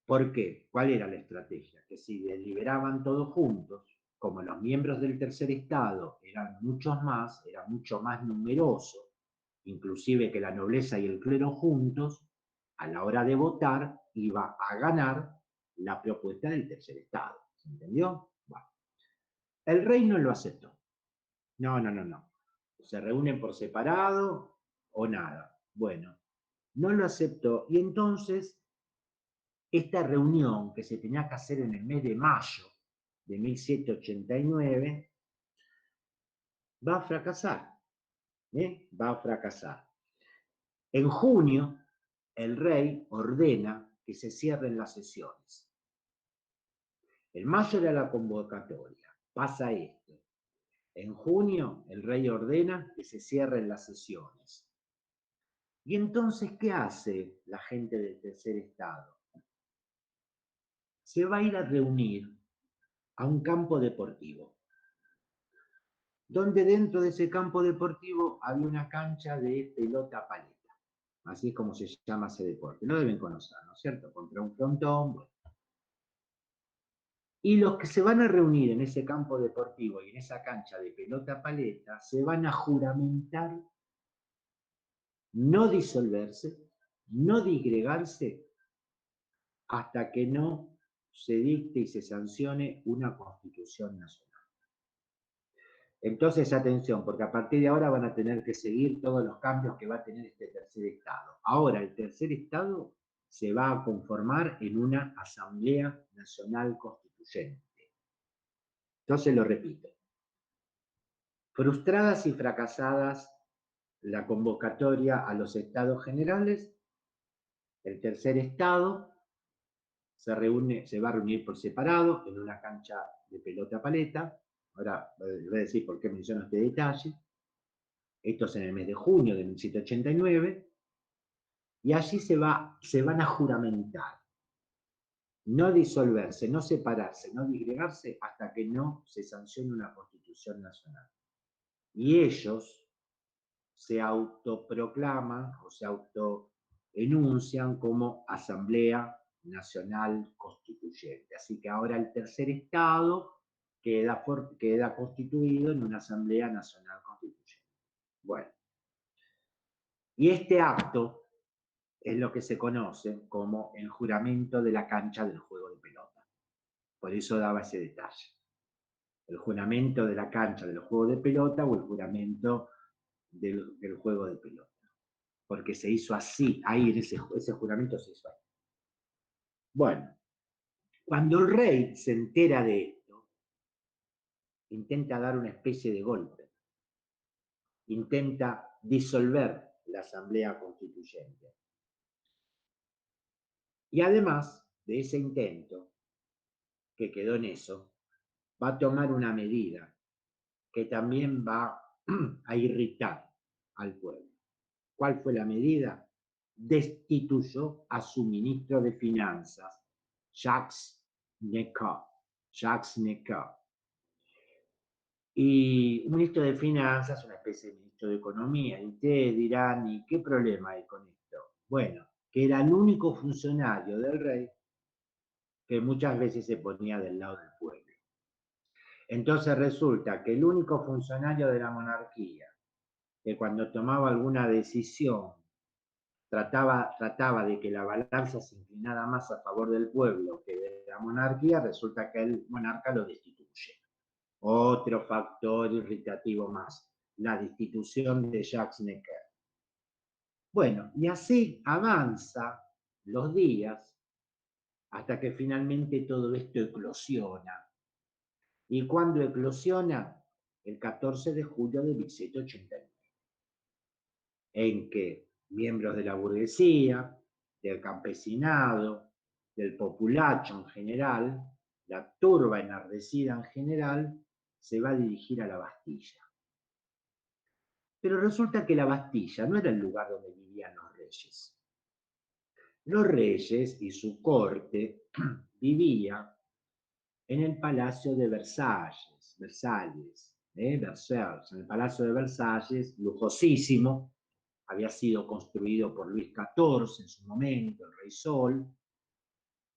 ¿Por qué? ¿Cuál era la estrategia? Que si deliberaban todos juntos, como los miembros del tercer estado eran muchos más, era mucho más numeroso, inclusive que la nobleza y el clero juntos, a la hora de votar iba a ganar la propuesta del tercer estado. ¿Se entendió? Bueno. El rey no lo aceptó. No. Se reúnen por separado o nada. Bueno, no lo aceptó y entonces esta reunión que se tenía que hacer en el mes de mayo de 1789 va a fracasar. Va a fracasar. En junio, el rey ordena que se cierren las sesiones. En mayo era la convocatoria. Pasa esto. En junio, el rey ordena que se cierren las sesiones. Y entonces, ¿qué hace la gente del tercer estado? Se va a ir a reunir a un campo deportivo, donde dentro de ese campo deportivo había una cancha de pelota paleta. Así es como se llama ese deporte. Lo deben conocer, ¿no es cierto? Contra un frontón. Bueno. Y los que se van a reunir en ese campo deportivo y en esa cancha de pelota paleta se van a juramentar no disolverse, no disgregarse hasta que no se dicte y se sancione una constitución nacional. Entonces, atención, porque a partir de ahora van a tener que seguir todos los cambios que va a tener este tercer estado. Ahora, el tercer estado se va a conformar en una Asamblea Nacional Constituyente. Entonces, lo repito. Frustradas y fracasadas la convocatoria a los estados generales, el tercer estado se va a reunir por separado en una cancha de pelota paleta. Ahora voy a decir por qué menciono este detalle. Esto es en el mes de junio de 1789. Y allí se van a juramentar. No disolverse, no separarse, no disgregarse hasta que no se sancione una constitución nacional. Y ellos se autoproclaman o se autoenuncian como Asamblea Nacional Constituyente. Así que ahora el tercer estado queda constituido en una Asamblea Nacional Constituyente. Bueno, y este acto es lo que se conoce como el juramento de la cancha del juego de pelota. Por eso daba ese detalle. El juramento de la cancha del juego de pelota o el juramento del juego de pelota. Porque se hizo así, ahí en ese juramento se hizo ahí. Bueno, cuando el rey se entera de esto, intenta dar una especie de golpe, intenta disolver la Asamblea Constituyente. Y además de ese intento, que quedó en eso, va a tomar una medida que también va a irritar al pueblo. ¿Cuál fue la medida? Destituyó a su ministro de Finanzas, Jacques Necker. Y un ministro de Finanzas, una especie de ministro de Economía. Y ustedes dirán, ¿y qué problema hay con esto? Bueno, que era el único funcionario del rey que muchas veces se ponía del lado del pueblo. Entonces resulta que el único funcionario de la monarquía que cuando tomaba alguna decisión trataba de que la balanza se inclinara más a favor del pueblo que de la monarquía, resulta que el monarca lo destituye. Otro factor irritativo más, la destitución de Jacques Necker. Bueno, y así avanza los días hasta que finalmente todo esto eclosiona. ¿Y cuándo eclosiona? El 14 de julio de 1789. En que miembros de la burguesía, del campesinado, del populacho en general, la turba enardecida en general, se va a dirigir a la Bastilla. Pero resulta que la Bastilla no era el lugar donde vivían los reyes. Los reyes y su corte vivían en el Palacio de Versalles, en el Palacio de Versalles, lujosísimo, había sido construido por Luis XIV en su momento, el Rey Sol,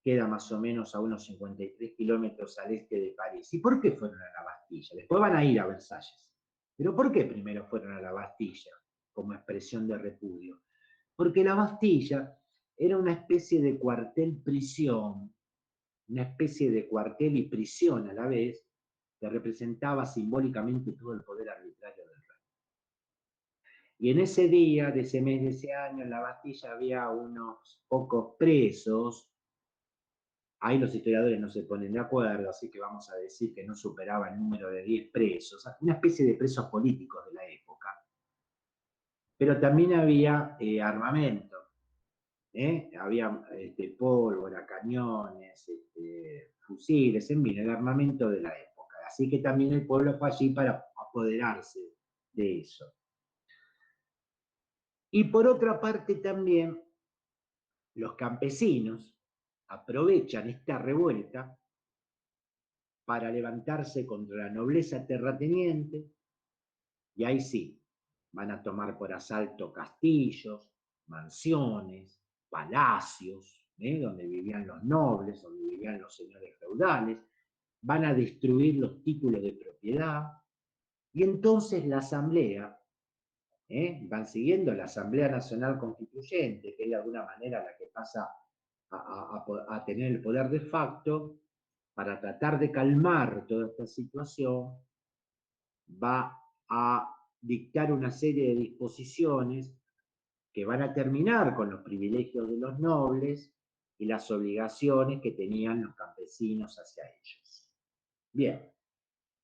queda más o menos a unos 53 kilómetros al este de París. ¿Y por qué fueron a la Bastilla? Después van a ir a Versalles. ¿Pero por qué primero fueron a la Bastilla como expresión de repudio? Porque la Bastilla era una especie de cuartel-prisión, una especie de cuartel y prisión a la vez, que representaba simbólicamente todo el poder arbitrario del rey. Y en ese día, de ese mes, de ese año, en la Bastilla había unos pocos presos. Ahí los historiadores no se ponen de acuerdo, así que vamos a decir que no superaba el número de 10 presos, una especie de presos políticos de la época. Pero también había armamento, había pólvora, cañones, fusiles, en fin, el armamento de la época. Así que también el pueblo fue allí para apoderarse de eso. Y por otra parte también, los campesinos aprovechan esta revuelta para levantarse contra la nobleza terrateniente, y ahí sí, van a tomar por asalto castillos, mansiones, palacios, donde vivían los nobles, donde vivían los señores feudales, van a destruir los títulos de propiedad, y entonces la Asamblea, van siguiendo la Asamblea Nacional Constituyente, que es de alguna manera la que pasa a tener el poder de facto, para tratar de calmar toda esta situación, va a dictar una serie de disposiciones que van a terminar con los privilegios de los nobles y las obligaciones que tenían los campesinos hacia ellos. Bien,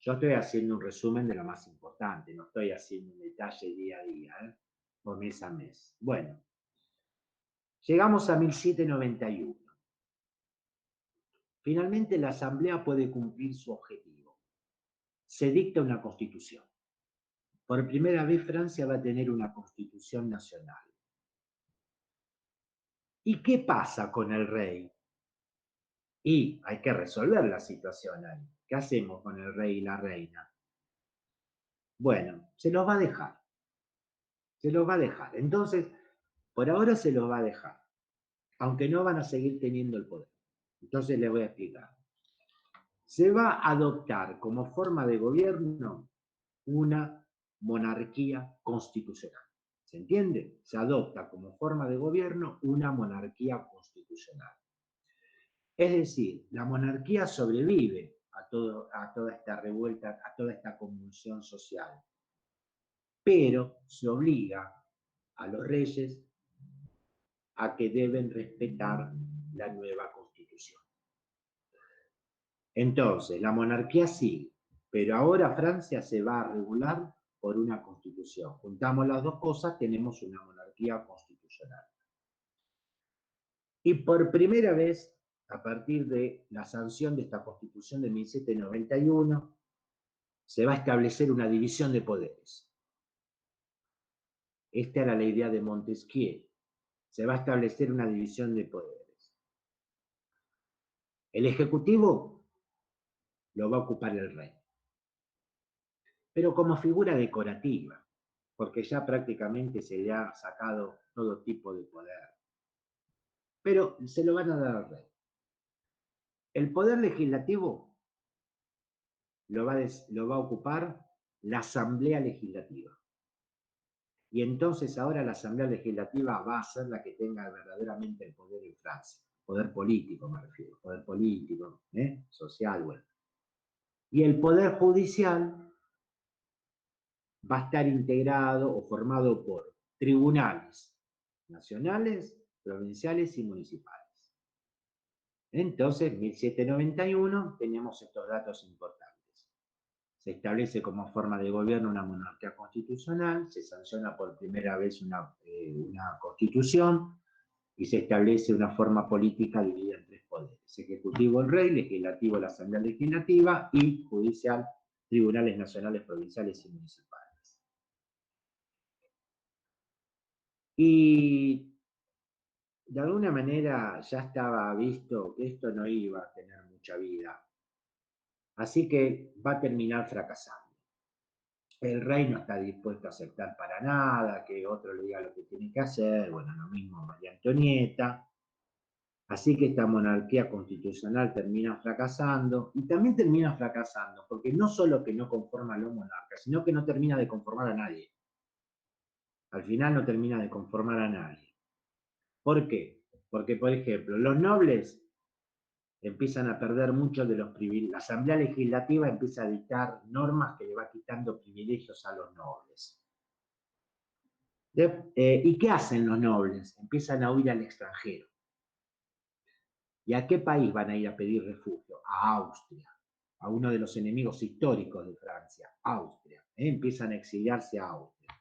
yo estoy haciendo un resumen de lo más importante, no estoy haciendo un detalle día a día, o mes a mes. Bueno, llegamos a 1791. Finalmente la Asamblea puede cumplir su objetivo. Se dicta una constitución. Por primera vez Francia va a tener una constitución nacional. ¿Y qué pasa con el rey? Y hay que resolver la situación ahí. ¿Qué hacemos con el rey y la reina? Bueno, se los va a dejar. Se los va a dejar. Entonces, por ahora se los va a dejar. Aunque no van a seguir teniendo el poder. Entonces les voy a explicar. Se va a adoptar como forma de gobierno una monarquía constitucional. ¿Se entiende? Se adopta como forma de gobierno una monarquía constitucional. Es decir, la monarquía sobrevive a toda esta revuelta, a toda esta convulsión social, pero se obliga a los reyes a que deben respetar la nueva constitución. Entonces, la monarquía sigue, pero ahora Francia se va a regular por una constitución. Juntamos las dos cosas, tenemos una monarquía constitucional. Y por primera vez, a partir de la sanción de esta constitución de 1791, se va a establecer una división de poderes. Esta era la idea de Montesquieu. Se va a establecer una división de poderes. El ejecutivo lo va a ocupar el rey, pero como figura decorativa, porque ya prácticamente se le ha sacado todo tipo de poder. Pero se lo van a dar al rey. El poder legislativo lo va a ocupar la Asamblea Legislativa. Y entonces ahora la Asamblea Legislativa va a ser la que tenga verdaderamente el poder en Francia. Poder político me refiero, poder político, social, bueno. Y el poder judicial va a estar integrado o formado por tribunales nacionales, provinciales y municipales. Entonces, en 1791 tenemos estos datos importantes. Se establece como forma de gobierno una monarquía constitucional, se sanciona por primera vez una constitución y se establece una forma política dividida en tres poderes: ejecutivo el rey, legislativo la Asamblea Legislativa y judicial tribunales nacionales, provinciales y municipales. Y de alguna manera ya estaba visto que esto no iba a tener mucha vida, así que va a terminar fracasando. El rey no está dispuesto a aceptar para nada que otro le diga lo que tiene que hacer, bueno, lo mismo María Antonieta. Así que esta monarquía constitucional termina fracasando, y también termina fracasando porque no solo que no conforma a los monarcas, sino que no termina de conformar a nadie. Al final no termina de conformar a nadie. ¿Por qué? Porque, por ejemplo, los nobles empiezan a perder muchos de los privilegios. La Asamblea Legislativa empieza a dictar normas que le va quitando privilegios a los nobles. ¿Y qué hacen los nobles? Empiezan a huir al extranjero. ¿Y a qué país van a ir a pedir refugio? A Austria, a uno de los enemigos históricos de Francia, Austria. Empiezan a exiliarse a Austria.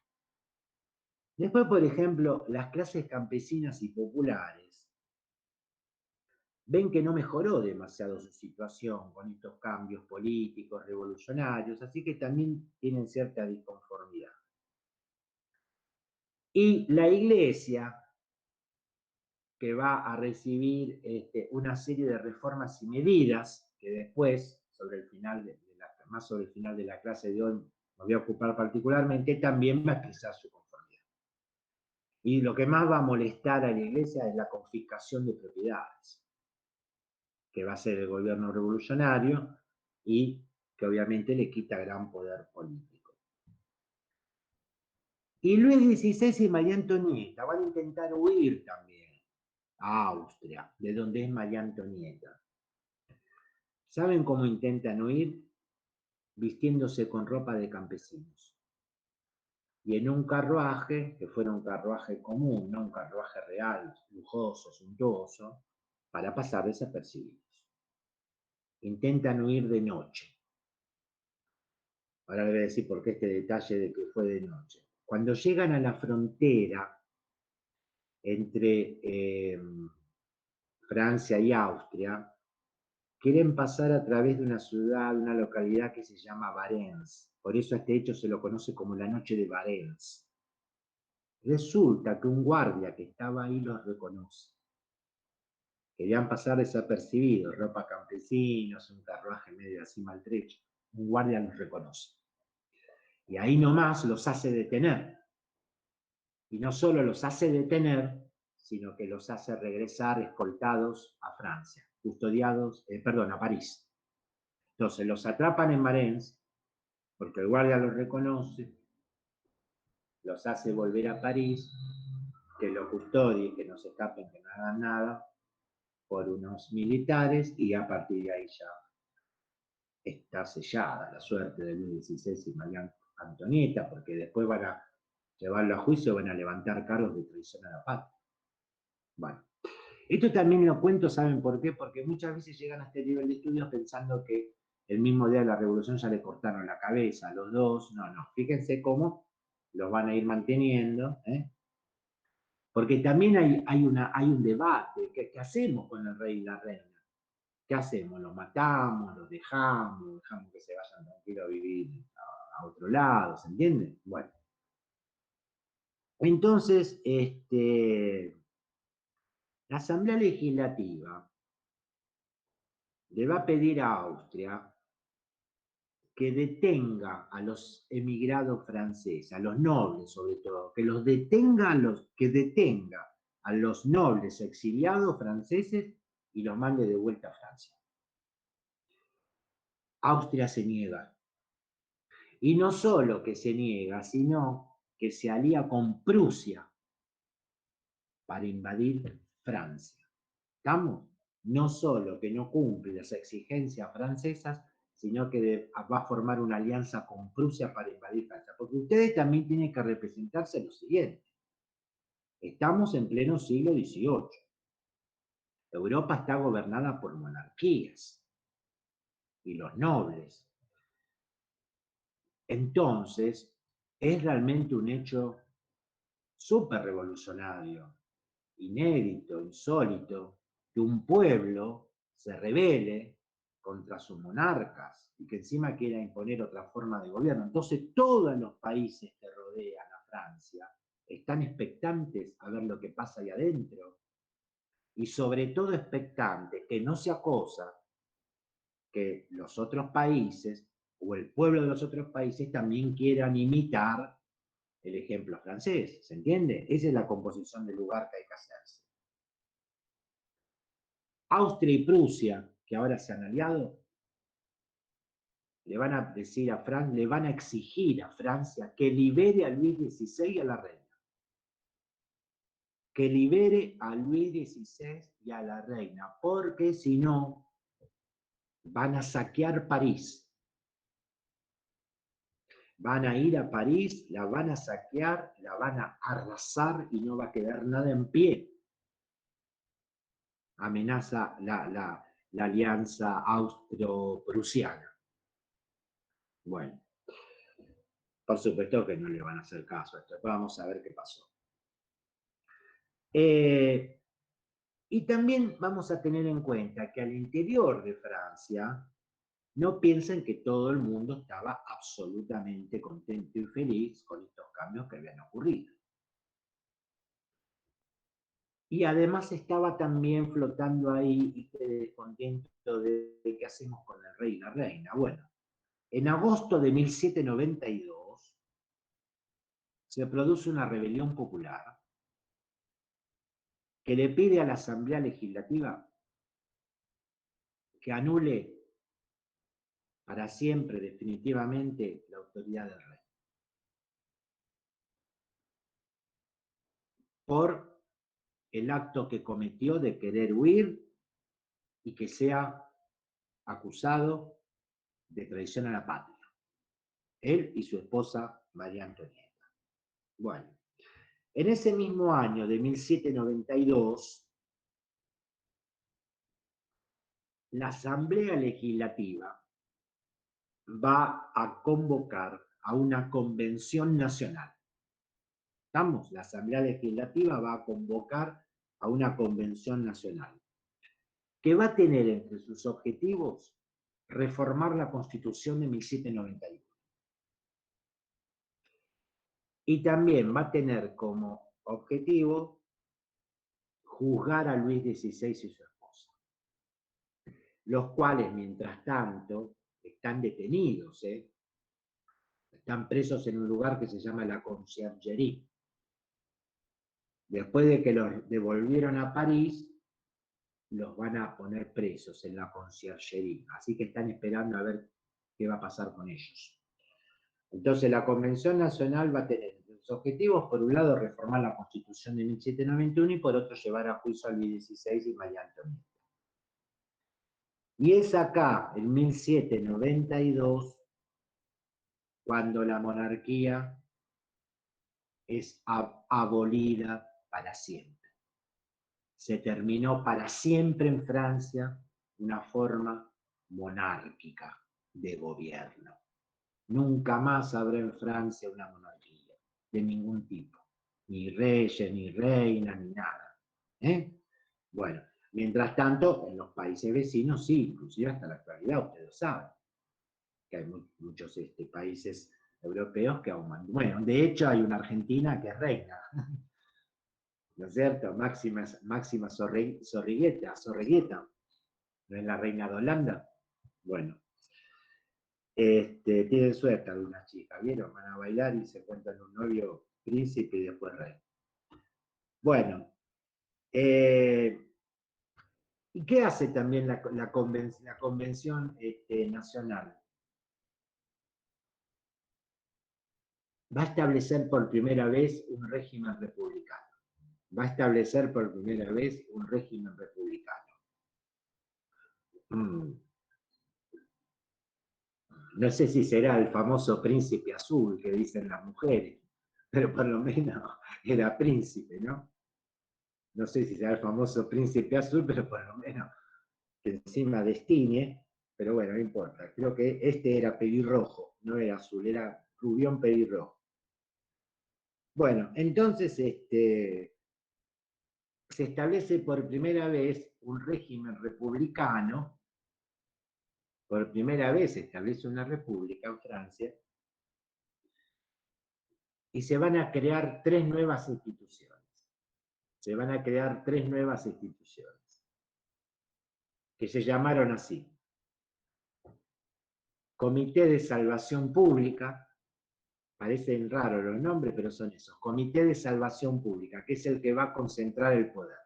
Después, por ejemplo, las clases campesinas y populares ven que no mejoró demasiado su situación con estos cambios políticos, revolucionarios, así que también tienen cierta disconformidad. Y la Iglesia, que va a recibir una serie de reformas y medidas que después, más sobre el final de la clase de hoy, me voy a ocupar particularmente, también va a expresar su conformidad. Y lo que más va a molestar a la Iglesia es la confiscación de propiedades, que va a ser el gobierno revolucionario, y que obviamente le quita gran poder político. Y Luis XVI y María Antonieta van a intentar huir también a Austria, de donde es María Antonieta. ¿Saben cómo intentan huir? Vistiéndose con ropa de campesinos. Y en un carruaje, que fuera un carruaje común, no un carruaje real, lujoso, suntuoso, para pasar desapercibidos. Intentan huir de noche. Ahora le voy a decir por qué este detalle de que fue de noche. Cuando llegan a la frontera entre Francia y Austria, quieren pasar a través de una ciudad, una localidad que se llama Varennes. Por eso a este hecho se lo conoce como la noche de Varennes. Resulta que un guardia que estaba ahí los reconoce. Querían pasar desapercibidos, ropa campesinos, un carruaje medio así maltrecho. Un guardia los reconoce. Y ahí nomás los hace detener. Y no solo los hace detener, sino que los hace regresar escoltados a Francia, custodiados, a París. Entonces los atrapan en Varennes, porque el guardia los reconoce, los hace volver a París, que lo custodien, que no se escapen, que no hagan nada, por unos militares, y a partir de ahí ya está sellada la suerte de Luis XVI y María Antonieta, porque después van a llevarlo a juicio, van a levantar cargos de traición a la patria. Bueno, esto también lo cuento, ¿saben por qué? Porque muchas veces llegan a este nivel de estudios pensando que el mismo día de la revolución ya le cortaron la cabeza a los dos. No, no, fíjense cómo los van a ir manteniendo, ¿eh? Porque también hay un debate, ¿qué hacemos con el rey y la reina? ¿Qué hacemos? ¿Los matamos? ¿Los dejamos? ¿Dejamos que se vayan tranquilos a vivir a otro lado? ¿Se entiende? Bueno. Entonces, la Asamblea Legislativa le va a pedir a Austria que detenga a los emigrados franceses, a los nobles sobre todo, que detenga a los nobles exiliados franceses y los mande de vuelta a Francia. Austria se niega. Y no solo que se niega, sino que se alía con Prusia para invadir Francia. ¿Estamos? No solo que no cumple las exigencias francesas, sino que va a formar una alianza con Prusia para invadir Francia. Porque ustedes también tienen que representarse lo siguiente. Estamos en pleno siglo XVIII. Europa está gobernada por monarquías y los nobles. Entonces, es realmente un hecho súper revolucionario, inédito, insólito, que un pueblo se rebele contra sus monarcas y que encima quiera imponer otra forma de gobierno. Entonces todos los países que rodean a Francia están expectantes a ver lo que pasa ahí adentro y sobre todo expectantes que no sea cosa que los otros países o el pueblo de los otros países también quieran imitar el ejemplo francés, ¿se entiende? Esa es la composición del lugar que hay que hacerse. Austria y Prusia, que ahora se han aliado, le van a decir a Francia, le van a exigir a Francia que libere a Luis XVI y a la reina. Que libere a Luis XVI y a la reina, porque si no, van a saquear París. Van a ir a París, la van a saquear, la van a arrasar y no va a quedar nada en pie. Amenaza la alianza austro-prusiana. Bueno, por supuesto que no le van a hacer caso a esto. Después vamos a ver qué pasó. Y también vamos a tener en cuenta que al interior de Francia no piensen que todo el mundo estaba absolutamente contento y feliz con estos cambios que habían ocurrido. Y además estaba también flotando ahí este descontento de qué hacemos con el rey y la reina. Bueno, en agosto de 1792 se produce una rebelión popular que le pide a la Asamblea Legislativa que anule para siempre, definitivamente, la autoridad del rey. Por el acto que cometió de querer huir y que sea acusado de traición a la patria. Él y su esposa María Antonieta. Bueno, en ese mismo año de 1792, la Asamblea Legislativa va a convocar a una convención nacional. ¿Estamos? La Asamblea Legislativa va a convocar a una convención nacional, que va a tener entre sus objetivos reformar la Constitución de 1791. Y también va a tener como objetivo juzgar a Luis XVI y su esposa, los cuales, mientras tanto, están detenidos, están presos en un lugar que se llama la Conciergerie. Después de que los devolvieron a París, los van a poner presos en la Conciergerie. Así que están esperando a ver qué va a pasar con ellos. Entonces la Convención Nacional va a tener sus objetivos, por un lado, reformar la Constitución de 1791 y por otro, llevar a juicio a Luis XVI y María Antonieta. Y es acá, en 1792, cuando la monarquía es abolida para siempre. Se terminó para siempre en Francia una forma monárquica de gobierno. Nunca más habrá en Francia una monarquía de ningún tipo, ni reyes, ni reinas, ni nada. Bueno, mientras tanto, en los países vecinos sí, inclusive hasta la actualidad, ustedes lo saben, que hay muchos países europeos que aún mantienen. Bueno, de hecho hay una Argentina que es reina, ¿no es cierto? Máxima Zorrigueta, ¿no es la reina de Holanda? Bueno, tienen suerte algunas chicas, ¿vieron? Van a bailar y se encuentran un novio príncipe y después rey. Bueno, ¿y qué hace también la Convención Nacional? Va a establecer por primera vez un régimen republicano. Va a establecer por primera vez un régimen republicano. No sé si será el famoso príncipe azul que dicen las mujeres, pero por lo menos era príncipe, ¿no? No sé si será el famoso príncipe azul, pero por lo menos que encima destine, pero bueno, no importa. Creo que este era pelirrojo, no era azul, era rubión pelirrojo. Bueno, entonces se establece por primera vez un régimen republicano. Por primera vez se establece una república en Francia y se van a crear tres nuevas instituciones. Se van a crear tres nuevas instituciones que se llamaron así: Comité de Salvación Pública. Parecen raros los nombres, pero son esos. Comité de Salvación Pública, que es el que va a concentrar el poder.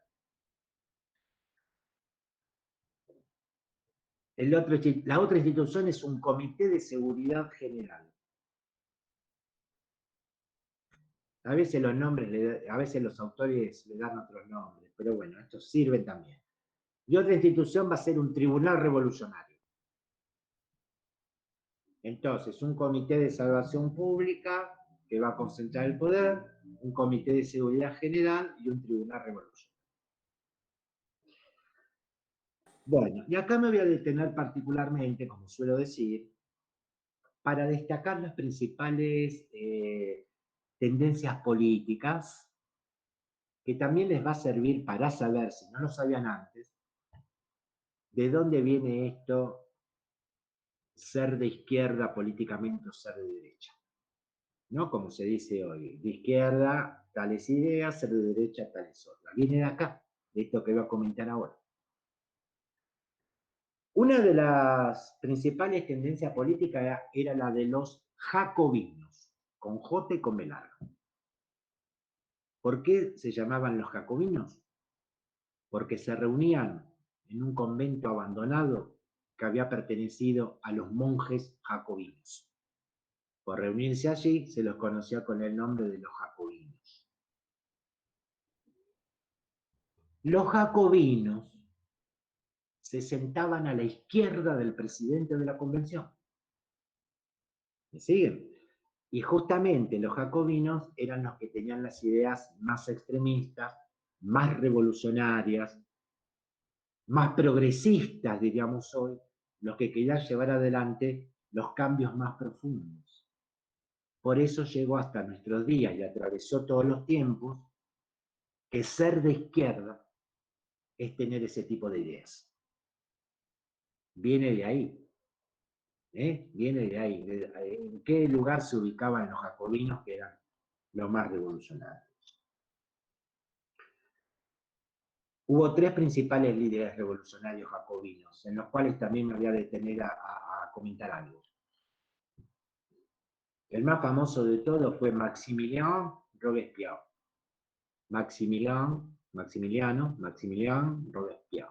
La otra institución es un Comité de Seguridad General. A veces los nombres, a veces los autores le dan otros nombres, pero bueno, estos sirven también. Y otra institución va a ser un Tribunal Revolucionario. Entonces, un Comité de Salvación Pública que va a concentrar el poder, un Comité de Seguridad General y un Tribunal Revolucionario. Bueno, y acá me voy a detener particularmente, como suelo decir, para destacar las principales tendencias políticas, que también les va a servir para saber, si no lo sabían antes, de dónde viene esto, ser de izquierda políticamente o ser de derecha. ¿No? Como se dice hoy, de izquierda tales ideas, ser de derecha tales otras. Viene de acá, de esto que voy a comentar ahora. Una de las principales tendencias políticas era la de los jacobinos, con J y con B larga. ¿Por qué se llamaban los jacobinos? Porque se reunían en un convento abandonado que había pertenecido a los monjes jacobinos. Por reunirse allí se los conocía con el nombre de los jacobinos. Los jacobinos se sentaban a la izquierda del presidente de la convención. ¿Me siguen? Y justamente los jacobinos eran los que tenían las ideas más extremistas, más revolucionarias, más progresistas, diríamos hoy, los que querían llevar adelante los cambios más profundos. Por eso llegó hasta nuestros días y atravesó todos los tiempos que ser de izquierda es tener ese tipo de ideas. Viene de ahí. Viene de ahí. ¿En qué lugar se ubicaban los jacobinos que eran los más revolucionarios? Hubo tres principales líderes revolucionarios jacobinos, en los cuales también me voy a detener a comentar algo. El más famoso de todos fue Maximilien Robespierre. Maximiliano Robespierre,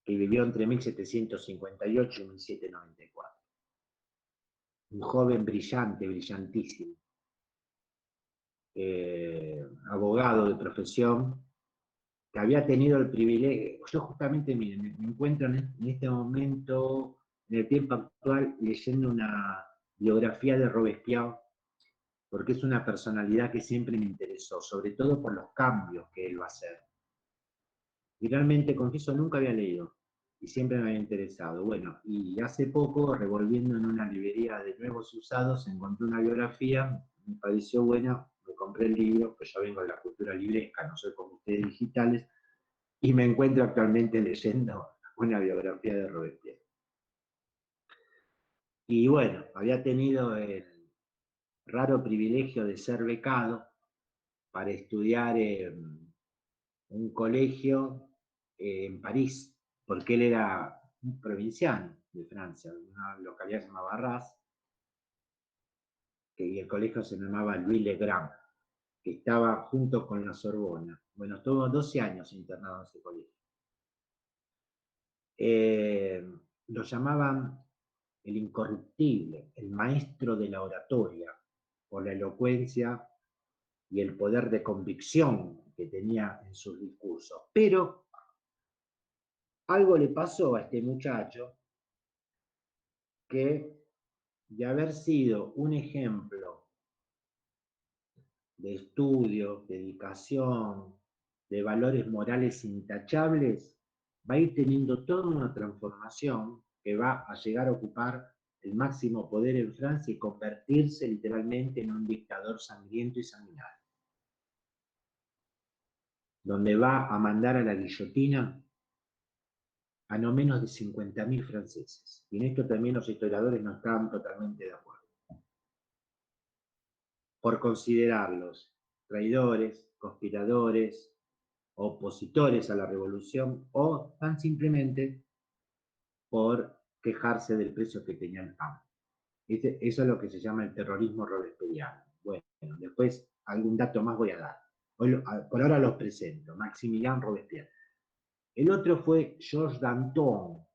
que vivió entre 1758 y 1794. Un joven brillante, brillantísimo, abogado de profesión, que había tenido el privilegio. Yo justamente, miren, me encuentro en este momento, en el tiempo actual, leyendo una biografía de Robespierre, porque es una personalidad que siempre me interesó, sobre todo por los cambios que él va a hacer. Y realmente, confieso, nunca había leído, y siempre me había interesado. Bueno, y hace poco, revolviendo en una librería de nuevos y usados, encontré una biografía, me pareció buena, me compré el libro, pues yo vengo de la cultura libresca, no soy como ustedes digitales, y me encuentro actualmente leyendo una biografía de Robespierre. Y bueno, había tenido el raro privilegio de ser becado para estudiar en un colegio en París, porque él era un provinciano de Francia, de una localidad llamada Arras, y el colegio se llamaba Louis le Grand, que estaba junto con la Sorbona. Bueno, estuvo 12 años internado en ese colegio. Lo llamaban el incorruptible, el maestro de la oratoria, por la elocuencia y el poder de convicción que tenía en sus discursos. Pero algo le pasó a este muchacho que, de haber sido un ejemplo de estudio, dedicación, de valores morales intachables, va a ir teniendo toda una transformación que va a llegar a ocupar el máximo poder en Francia y convertirse literalmente en un dictador sangriento y sanguinario, donde va a mandar a la guillotina a no menos de 50.000 franceses. Y en esto también los historiadores no estaban totalmente de acuerdo, por considerarlos traidores, conspiradores, opositores a la revolución, o tan simplemente por quejarse del precio que tenía el pan. Eso es lo que se llama el terrorismo robespierriano. Bueno, después algún dato más voy a dar. Por ahora los presento. Maximilien Robespierre. El otro fue Georges Danton.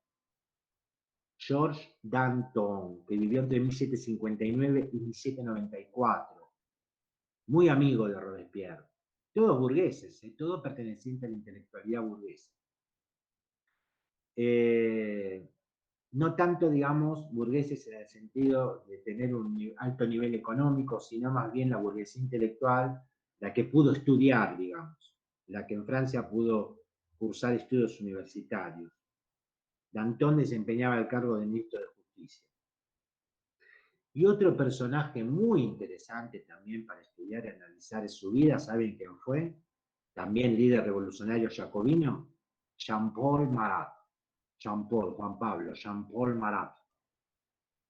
Georges Danton, que vivió entre 1759 y 1794. Muy amigo de Robespierre. Todos burgueses, todos pertenecientes a la intelectualidad burguesa. No tanto, digamos, burgueses en el sentido de tener un alto nivel económico, sino más bien la burguesía intelectual, la que pudo estudiar, digamos, la que en Francia pudo cursar estudios universitarios. Danton desempeñaba el cargo de ministro de Justicia. Y otro personaje muy interesante también para estudiar y analizar su vida, ¿saben quién fue? También líder revolucionario jacobino, Jean-Paul Marat. Juan Pablo, Jean-Paul Marat,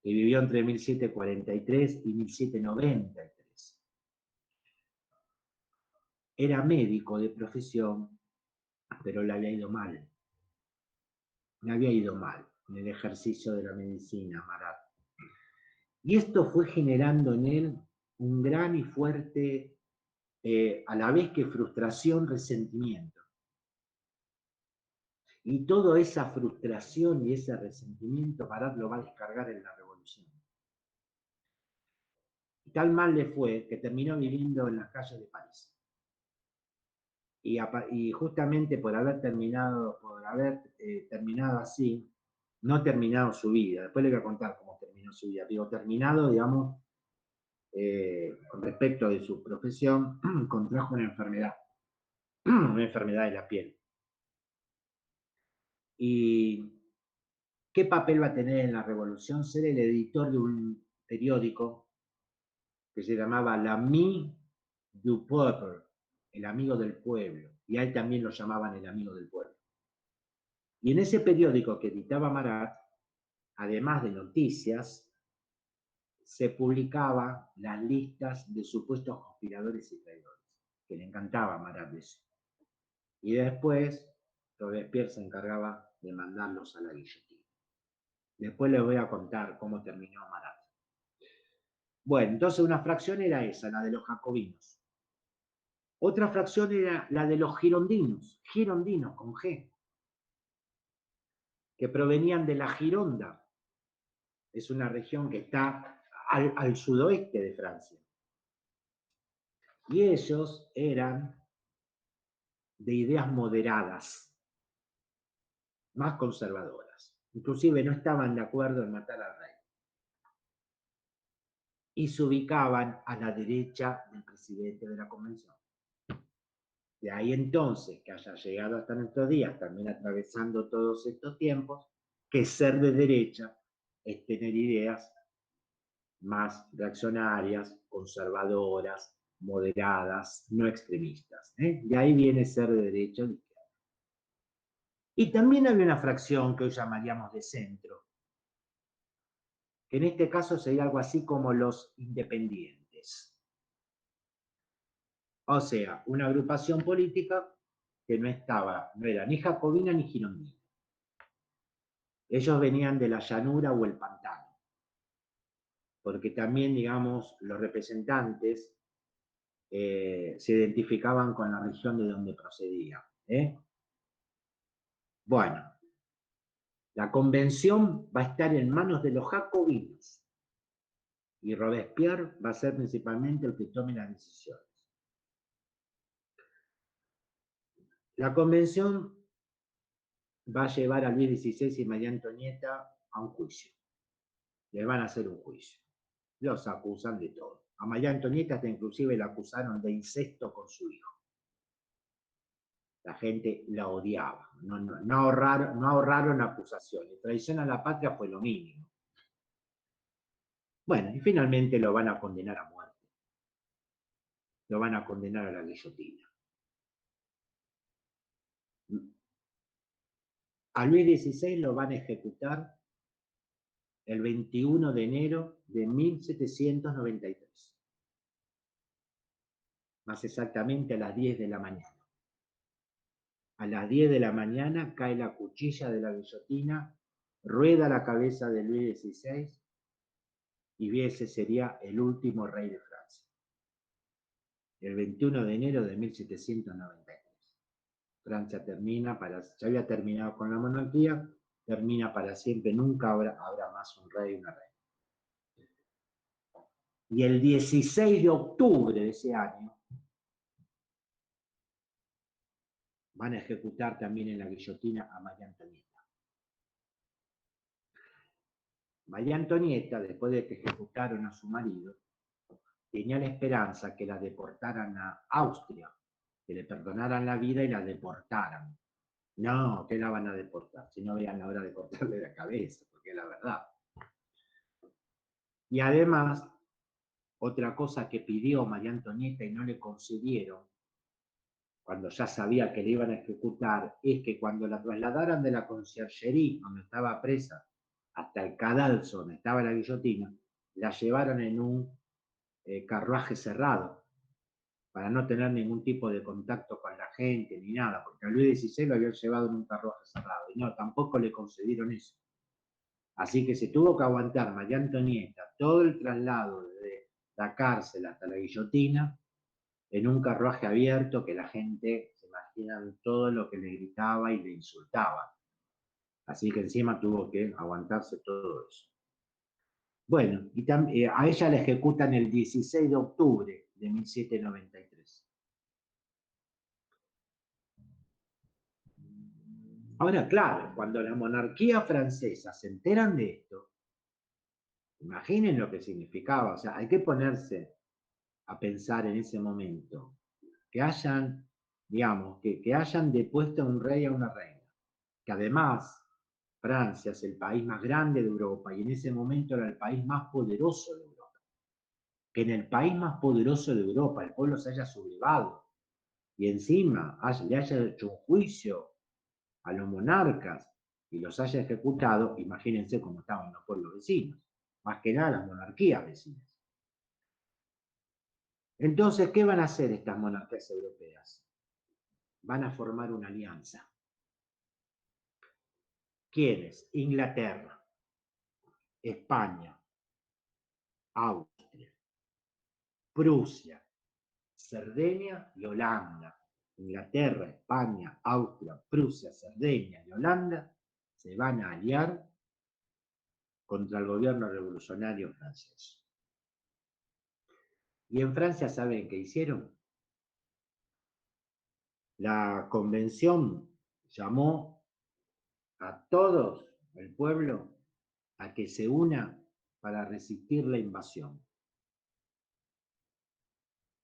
que vivió entre 1743 y 1793. Era médico de profesión, pero le había ido mal. Le había ido mal en el ejercicio de la medicina, Marat. Y esto fue generando en él un gran y fuerte, a la vez que frustración, resentimiento. Y toda esa frustración y ese resentimiento Marat lo va a descargar en la revolución. Y tal mal le fue que terminó viviendo en las calles de París. Y justamente por haber terminado así, no terminado su vida, después le voy a contar cómo terminó su vida, digo, terminado, digamos, con respecto de su profesión, contrajo una enfermedad de la piel. ¿Y qué papel va a tener en la revolución? Ser el editor de un periódico que se llamaba L'Ami du Peuple, el amigo del pueblo, y a él también lo llamaban el amigo del pueblo. Y en ese periódico que editaba Marat, además de noticias, se publicaban las listas de supuestos conspiradores y traidores, que le encantaba a Marat eso. Y después, Robespierre se encargaba de mandarlos a la guillotina. Después les voy a contar cómo terminó Marat. Bueno, entonces una fracción era esa, la de los jacobinos. Otra fracción era la de los girondinos con G, que provenían de la Gironda. Es una región que está al sudoeste de Francia. Y ellos eran de ideas moderadas, más conservadoras. Inclusive no estaban de acuerdo en matar al rey. Y se ubicaban a la derecha del presidente de la convención. De ahí entonces que haya llegado hasta nuestros días, también atravesando todos estos tiempos, que ser de derecha es tener ideas más reaccionarias, conservadoras, moderadas, no extremistas. De ahí viene ser de derecha o de izquierda. Y también había una fracción que hoy llamaríamos de centro, que en este caso sería algo así como los independientes. O sea, una agrupación política que no era ni jacobina ni girondina. Ellos venían de la llanura o el pantano, porque también, digamos, los representantes se identificaban con la región de donde procedían. Bueno, la convención va a estar en manos de los jacobinos y Robespierre va a ser principalmente el que tome las decisiones. La convención va a llevar a Luis XVI y María Antonieta a un juicio. Les van a hacer un juicio. Los acusan de todo. A María Antonieta hasta inclusive la acusaron de incesto con su hijo. La gente la odiaba. No ahorraron acusaciones. Traición a la patria fue lo mínimo. Bueno, y finalmente lo van a condenar a muerte. Lo van a condenar a la guillotina. A Luis XVI lo van a ejecutar el 21 de enero de 1793. Más exactamente a las 10 de la mañana. A las 10 de la mañana cae la cuchilla de la guillotina, rueda la cabeza de Luis XVI y ese sería el último rey de Francia. El 21 de enero de 1793. Francia termina, ya había terminado con la monarquía, termina para siempre, nunca habrá más un rey y una reina. Y el 16 de octubre de ese año van a ejecutar también en la guillotina a María Antonieta. María Antonieta, después de que ejecutaron a su marido, tenía la esperanza que la deportaran a Austria, que le perdonaran la vida y la deportaran. No, que la van a deportar, si no vean la hora de cortarle la cabeza, porque es la verdad. Y además, otra cosa que pidió María Antonieta y no le concedieron, cuando ya sabía que le iban a ejecutar, es que cuando la trasladaran de la conciergería, donde estaba presa, hasta el cadalso, donde estaba la guillotina, la llevaron en un carruaje cerrado, para no tener ningún tipo de contacto con la gente ni nada, porque a Luis XVI lo habían llevado en un carruaje cerrado, y no, tampoco le concedieron eso. Así que se tuvo que aguantar María Antonieta todo el traslado de la cárcel hasta la guillotina en un carruaje abierto que la gente, se imaginan todo lo que le gritaba y le insultaba. Así que encima tuvo que aguantarse todo eso. Bueno, y a ella la ejecutan el 16 de octubre de 1793. Ahora, claro, cuando la monarquía francesa se enteran de esto, imaginen lo que significaba. O sea, hay que ponerse a pensar en ese momento que hayan, digamos, que hayan depuesto a un rey y a una reina, que además Francia es el país más grande de Europa y en ese momento era el país más poderoso de Europa. Que en el país más poderoso de Europa el pueblo se haya sublevado y encima le haya hecho un juicio a los monarcas y los haya ejecutado, imagínense cómo estaban los pueblos vecinos, más que nada las monarquías vecinas. Entonces, ¿qué van a hacer estas monarquías europeas? Van a formar una alianza. ¿Quiénes? Inglaterra, España, Austria, Prusia, Cerdeña y Holanda. Inglaterra, España, Austria, Prusia, Cerdeña y Holanda se van a aliar contra el gobierno revolucionario francés. Y en Francia, ¿saben qué hicieron? La convención llamó a todo el pueblo a que se una para resistir la invasión.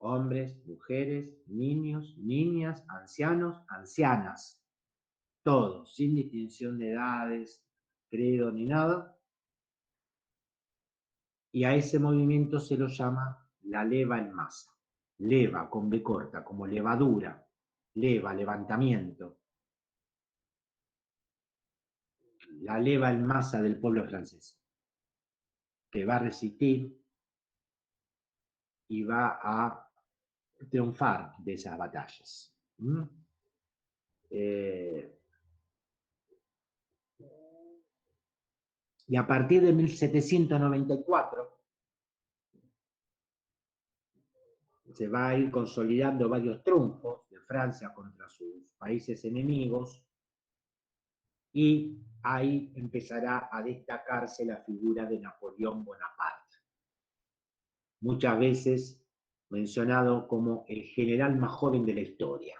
Hombres, mujeres, niños, niñas, ancianos, ancianas, todos, sin distinción de edades, credo ni nada. Y a ese movimiento se lo llama la leva en masa. Leva con B corta, como levadura, leva, levantamiento. La leva en masa del pueblo francés, que va a resistir y va a triunfar de esas batallas. Y a partir de 1794 se va a ir consolidando varios triunfos de Francia contra sus países enemigos y ahí empezará a destacarse la figura de Napoleón Bonaparte, muchas veces mencionado como el general más joven de la historia,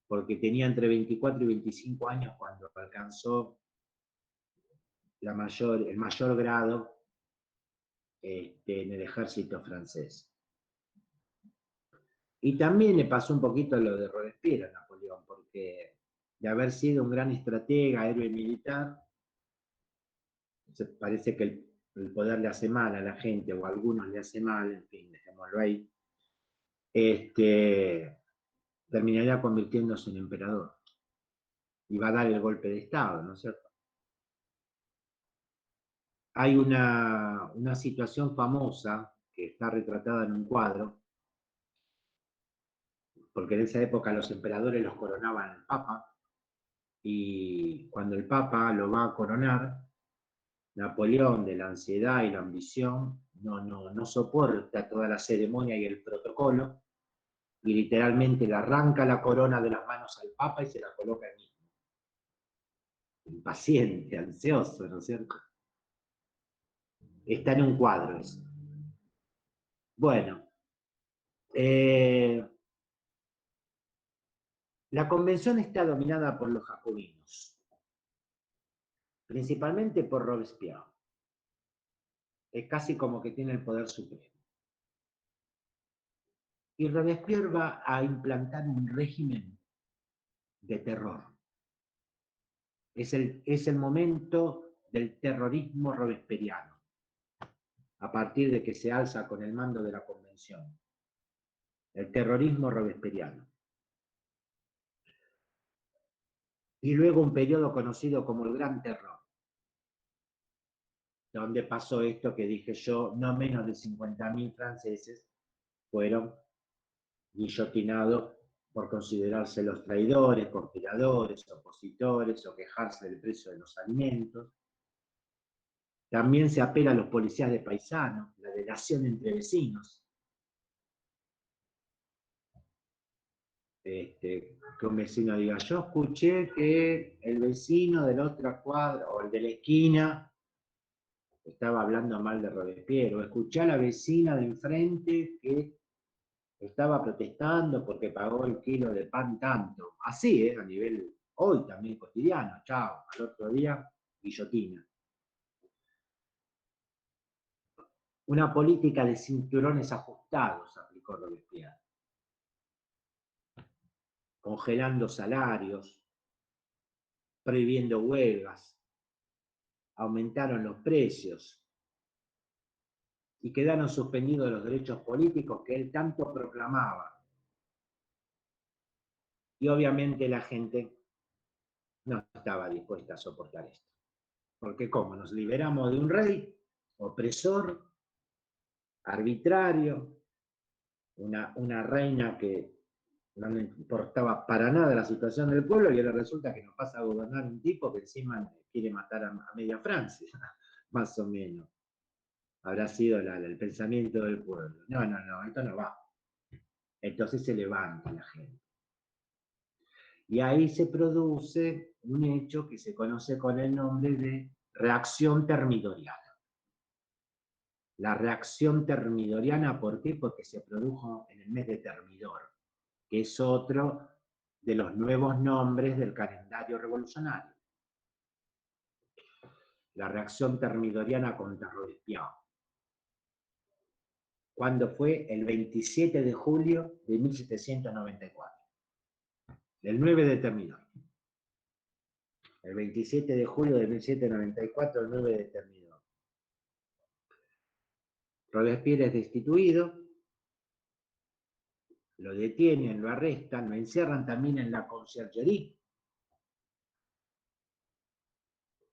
porque tenía entre 24 y 25 años cuando alcanzó el mayor grado en el ejército francés. Y también le pasó un poquito lo de Robespierre a Napoleón, porque de haber sido un gran estratega, héroe militar, parece que el poder le hace mal a la gente, o a algunos le hace mal, en fin, dejémoslo ahí, terminaría convirtiéndose en emperador. Y va a dar el golpe de Estado, ¿no es cierto? Hay una situación famosa que está retratada en un cuadro, porque en esa época los emperadores los coronaban al Papa, y cuando el Papa lo va a coronar, Napoleón, de la ansiedad y la ambición, no soporta toda la ceremonia y el protocolo, y literalmente le arranca la corona de las manos al Papa y se la coloca él mismo. Impaciente, ansioso, ¿no es cierto? Está en un cuadro eso. Bueno, la convención está dominada por los jacobinos, principalmente por Robespierre. Es casi como que tiene el poder supremo. Y Robespierre va a implantar un régimen de terror. Es el momento del terrorismo robesperiano, a partir de que se alza con el mando de la convención. El terrorismo robesperiano. Y luego un periodo conocido como el Gran Terror, donde pasó esto que dije yo, no menos de 50.000 franceses fueron guillotinados por considerarse los traidores, conspiradores, opositores o quejarse del precio de los alimentos. También se apela a los policías de paisanos, la delación entre vecinos. que un vecino diga, yo escuché que el vecino de la otra cuadra o el de la esquina estaba hablando mal de Robespierre, o escuché a la vecina de enfrente que estaba protestando porque pagó el kilo de pan tanto. Así, a nivel hoy también cotidiano, chao, al otro día, guillotina. Una política de cinturones ajustados aplicó Robespierre, congelando salarios, prohibiendo huelgas, aumentaron los precios y quedaron suspendidos los derechos políticos que él tanto proclamaba. Y obviamente la gente no estaba dispuesta a soportar esto. Porque ¿cómo? Nos liberamos de un rey opresor, arbitrario, una reina que no le importaba para nada la situación del pueblo y ahora resulta que nos pasa a gobernar un tipo que encima quiere matar a media Francia, más o menos. Habrá sido el pensamiento del pueblo. No, esto no va. Entonces se levanta la gente. Y ahí se produce un hecho que se conoce con el nombre de reacción termidoriana. La reacción termidoriana, ¿por qué? Porque se produjo en el mes de Termidor, que es otro de los nuevos nombres del calendario revolucionario. La reacción termidoriana contra Robespierre. ¿Cuándo fue? El 27 de julio de 1794. El 9 de Termidor. El 27 de julio de 1794, el 9 de Termidor. Robespierre es destituido, lo detienen, lo arrestan, lo encierran también en la conciergería.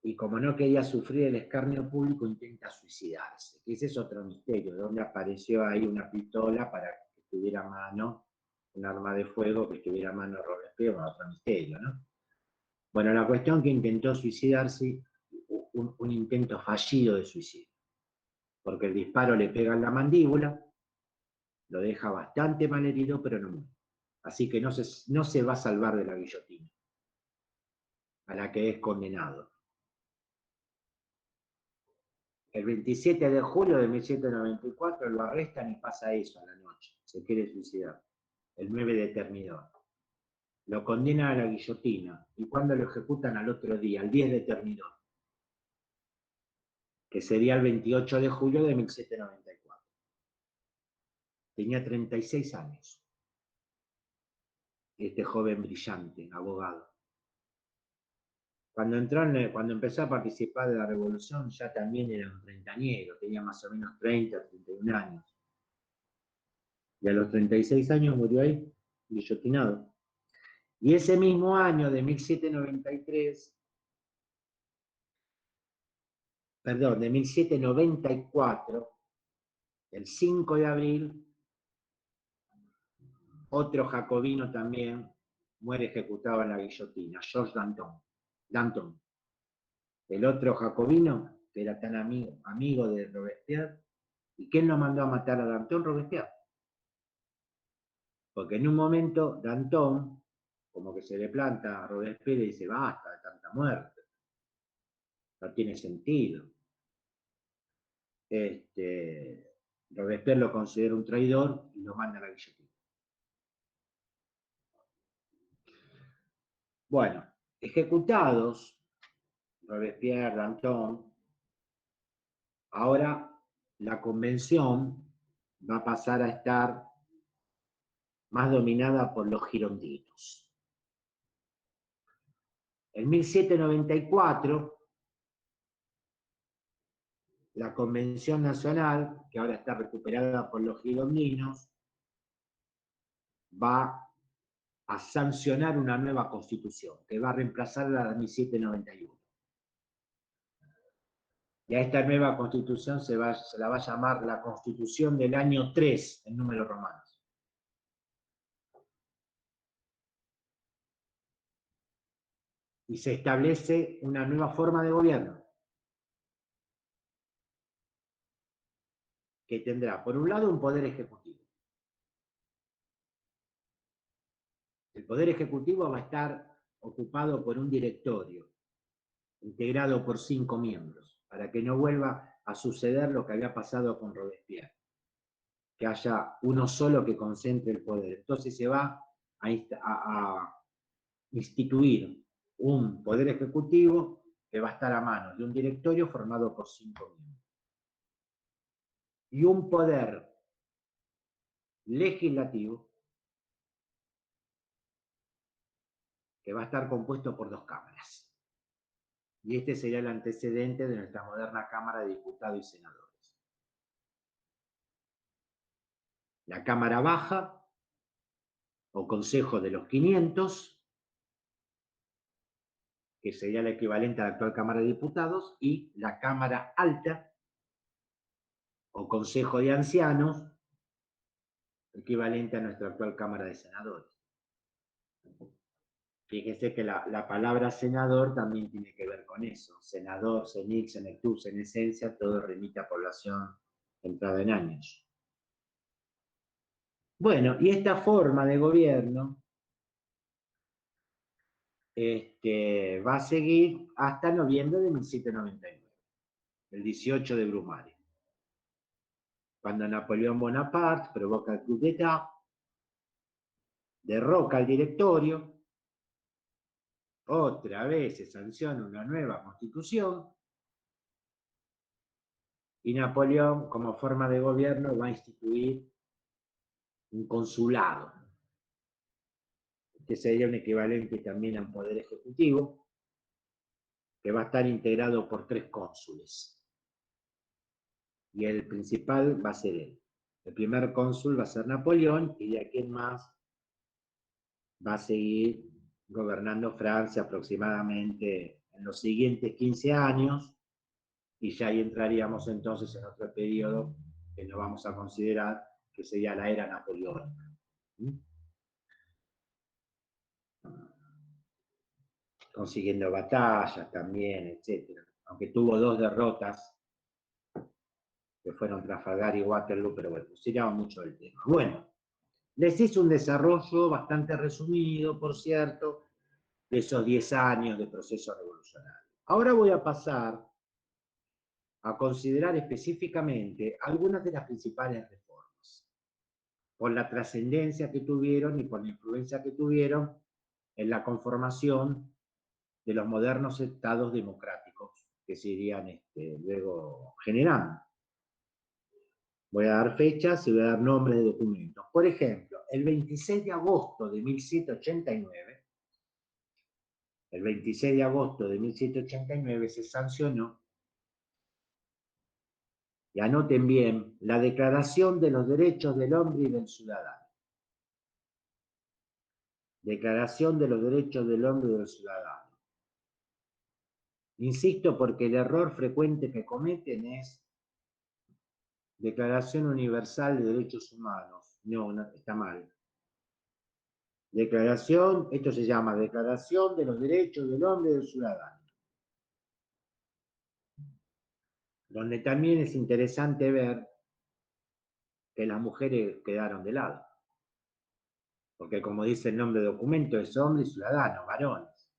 Y como no quería sufrir el escarnio público, intenta suicidarse. Ese es otro misterio, de dónde apareció ahí una pistola para que estuviera a mano, un arma de fuego que estuviera a mano Robespierre, otro misterio, ¿no? Bueno, la cuestión que intentó suicidarse, un intento fallido de suicidio, porque el disparo le pega en la mandíbula, lo deja bastante mal herido, pero no muere. Así que no se va a salvar de la guillotina, a la que es condenado. El 27 de julio de 1794 lo arrestan y pasa eso a la noche. Se quiere suicidar. El 9 de Termidor. Lo condenan a la guillotina. ¿Y cuándo lo ejecutan? Al otro día, el 10 de Termidor, que sería el 28 de julio de 1794. Tenía 36 años. Este joven brillante, abogado. Cuando empezó a participar de la revolución ya también era un treintañero, tenía más o menos 30, 31 años. Y a los 36 años murió ahí, guillotinado. Y ese mismo año de 1793, perdón, de 1794, el 5 de abril, otro jacobino también muere ejecutado en la guillotina, Georges Danton. El otro jacobino, que era tan amigo de Robespierre. ¿Y quién lo mandó a matar a Danton? Robespierre. Porque en un momento Danton, como que se le planta a Robespierre y dice, basta de tanta muerte, no tiene sentido. Robespierre lo considera un traidor y lo manda a la guillotina. Bueno, ejecutados Robespierre, Danton, ahora la convención va a pasar a estar más dominada por los girondinos. En 1794, la Convención Nacional, que ahora está recuperada por los girondinos, va a sancionar una nueva constitución, que va a reemplazar la de 1791. Y a esta nueva constitución se la va a llamar la Constitución del año 3, en números romanos. Y se establece una nueva forma de gobierno, que tendrá, por un lado, un poder ejecutivo, El Poder Ejecutivo va a estar ocupado por un directorio, integrado por 5 miembros, para que no vuelva a suceder lo que había pasado con Robespierre, que haya uno solo que concentre el poder. Entonces se va a instituir un Poder Ejecutivo que va a estar a manos de un directorio formado por 5 miembros. Y un poder legislativo que va a estar compuesto por 2 cámaras. Y este sería el antecedente de nuestra moderna Cámara de Diputados y Senadores. La Cámara Baja, o Consejo de los 500, que sería el equivalente a la actual Cámara de Diputados, y la Cámara Alta, o Consejo de Ancianos, equivalente a nuestra actual Cámara de Senadores. Fíjese que la palabra senador también tiene que ver con eso. Senador, senil, senectus, en esencia, todo remite a población entrada en años. Bueno, y esta forma de gobierno va a seguir hasta noviembre de 1799, el 18 de Brumaire, cuando Napoleón Bonaparte provoca el coup d'État, derroca al directorio, otra vez se sanciona una nueva constitución, y Napoleón, como forma de gobierno, va a instituir un consulado, que sería un equivalente también a un poder ejecutivo, que va a estar integrado por 3 cónsules. Y el principal va a ser él. El primer cónsul va a ser Napoleón, y de aquí en más va a seguir gobernando Francia aproximadamente en los siguientes 15 años, y ya ahí entraríamos entonces en otro periodo que no vamos a considerar, que sería la era napoleónica. Consiguiendo batallas también, etc. Aunque tuvo 2 derrotas, que fueron Trafalgar y Waterloo, pero bueno, se llama mucho el tema. Bueno, les hice un desarrollo bastante resumido, por cierto, de esos 10 años de proceso revolucionario. Ahora voy a pasar a considerar específicamente algunas de las principales reformas, por la trascendencia que tuvieron y por la influencia que tuvieron en la conformación de los modernos estados democráticos que se irían luego generando. Voy a dar fechas y voy a dar nombres de documentos. Por ejemplo, el 26 de agosto de 1789, el 26 de agosto de 1789 se sancionó, y anoten bien, la Declaración de los Derechos del Hombre y del Ciudadano. Declaración de los Derechos del Hombre y del Ciudadano. Insisto, porque el error frecuente que cometen es Declaración Universal de Derechos Humanos. No, está mal. Declaración, esto se llama Declaración de los Derechos del Hombre y del Ciudadano. Donde también es interesante ver que las mujeres quedaron de lado. Porque como dice el nombre del documento, es hombre y ciudadano, varones.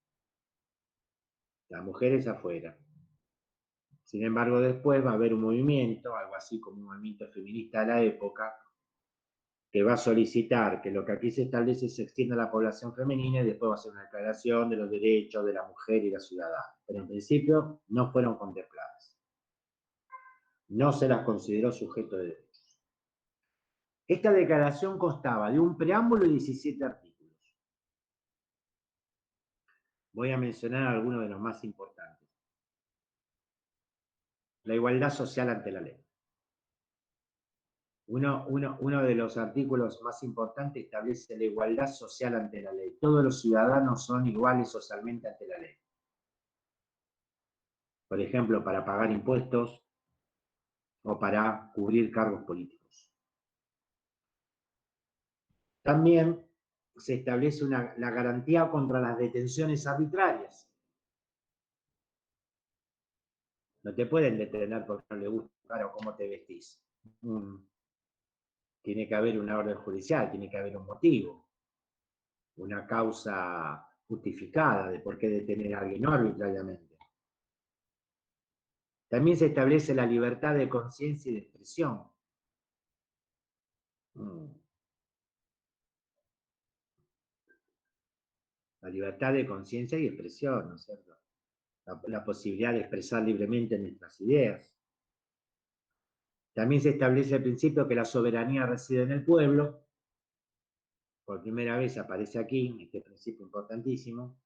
Las mujeres afuera. Sin embargo, después va a haber un movimiento, algo así como un movimiento feminista de la época, que va a solicitar que lo que aquí se establece se extienda a la población femenina, y después va a ser una declaración de los derechos de la mujer y la ciudadana. Pero en principio no fueron contempladas. No se las consideró sujeto de derechos. Esta declaración constaba de un preámbulo y 17 artículos. Voy a mencionar algunos de los más importantes. La igualdad social ante la ley. Uno de los artículos más importantes establece la igualdad social ante la ley. Todos los ciudadanos son iguales socialmente ante la ley. Por ejemplo, para pagar impuestos o para cubrir cargos políticos. También se establece la garantía contra las detenciones arbitrarias. No te pueden detener porque no le gusta o cómo te vestís. Tiene que haber una orden judicial, tiene que haber un motivo. una causa justificada de por qué detener a alguien, no arbitrariamente. También se establece la libertad de conciencia y de expresión. La libertad de conciencia y expresión, ¿no es cierto? La posibilidad de expresar libremente nuestras ideas. También se establece el principio que la soberanía reside en el pueblo. Por primera vez aparece aquí este principio importantísimo,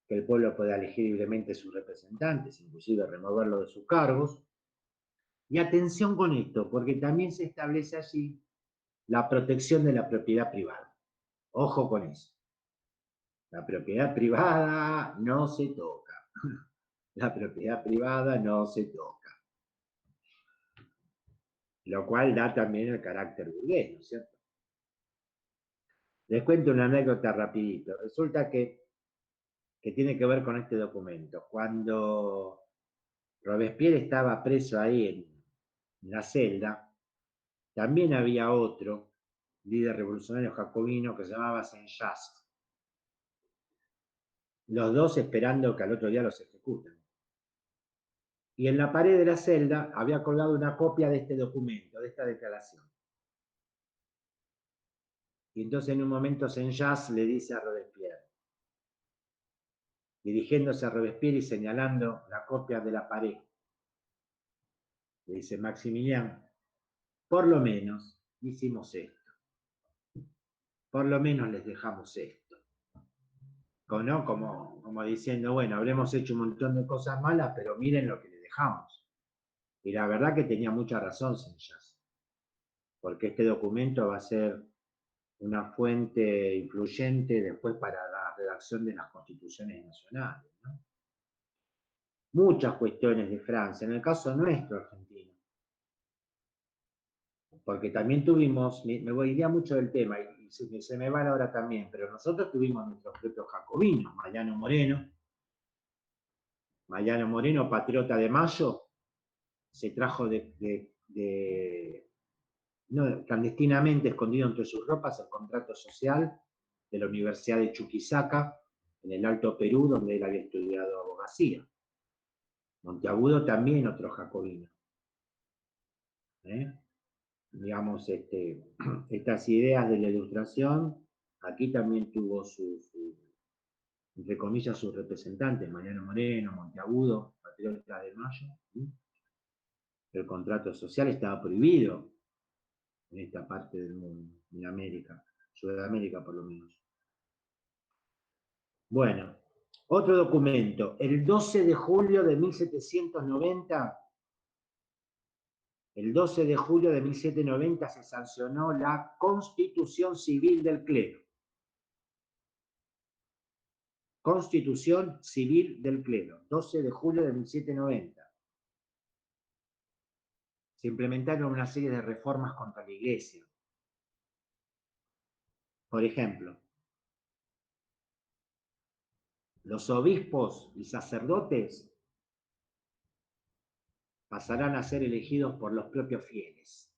que el pueblo pueda elegir libremente sus representantes, inclusive removerlo de sus cargos. Y atención con esto, porque también se establece allí la protección de la propiedad privada. Ojo con eso. La propiedad privada no se toca. La propiedad privada no se toca. Lo cual da también el carácter burgués, ¿no es cierto? Les cuento una anécdota rapidito. Resulta que tiene que ver con este documento. Cuando Robespierre estaba preso ahí en la celda, también había otro líder revolucionario jacobino que se llamaba Saint-Just. Los dos esperando que al otro día los ejecuten. Y en la pared de la celda había colgado una copia de este documento, de esta declaración. Y entonces en un momento Saint-Just le dice a Robespierre, dirigiéndose a Robespierre y señalando la copia de la pared, le dice: Maximilián, por lo menos hicimos esto. Por lo menos les dejamos esto. ¿No? Como diciendo, bueno, habremos hecho un montón de cosas malas, pero miren lo que le dejamos. Y la verdad que tenía mucha razón Saint-Just, porque este documento va a ser una fuente influyente después para la redacción de las constituciones nacionales, ¿no? Muchas cuestiones de Francia, en el caso nuestro, Argentina, porque también tuvimos, me iría mucho del tema, y se me va la hora también, pero nosotros tuvimos nuestros propios jacobinos, Mariano Moreno, patriota de Mayo, se trajo clandestinamente, escondido entre sus ropas, el contrato social de la Universidad de Chuquisaca, en el Alto Perú, donde él había estudiado abogacía. Monteagudo también otro jacobino. Digamos, estas ideas de la Ilustración, aquí también tuvo entre comillas, sus representantes, Mariano Moreno, Monteagudo, patriota de Mayo. El contrato social estaba prohibido en esta parte del mundo, en América, Sudamérica por lo menos. Bueno, otro documento, el 12 de julio de 1790, el 12 de julio de 1790 se sancionó la Constitución Civil del Clero. Constitución Civil del Clero, 12 de julio de 1790. Se implementaron una serie de reformas contra la Iglesia. Por ejemplo, los obispos y sacerdotes pasarán a ser elegidos por los propios fieles.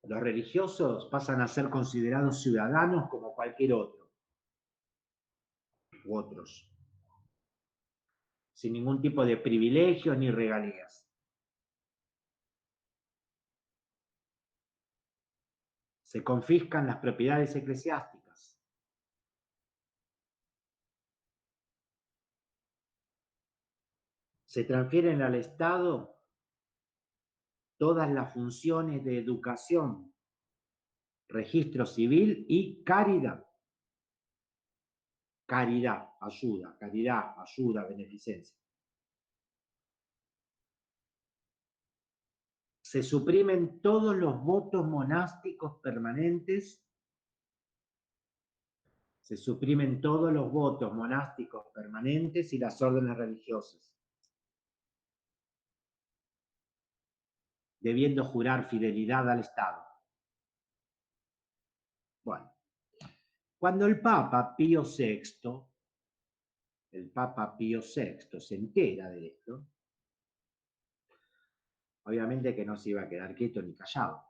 Los religiosos pasan a ser considerados ciudadanos como cualquier otro, u otros, sin ningún tipo de privilegios ni regalías. Se confiscan las propiedades eclesiásticas. Se transfieren al Estado todas las funciones de educación, registro civil y caridad. Caridad, ayuda, beneficencia. Se suprimen todos los votos monásticos permanentes. Se suprimen todos los votos monásticos permanentes y las órdenes religiosas, debiendo jurar fidelidad al Estado. Bueno, cuando el Papa Pío VI se entera de esto, Obviamente que no se iba a quedar quieto ni callado.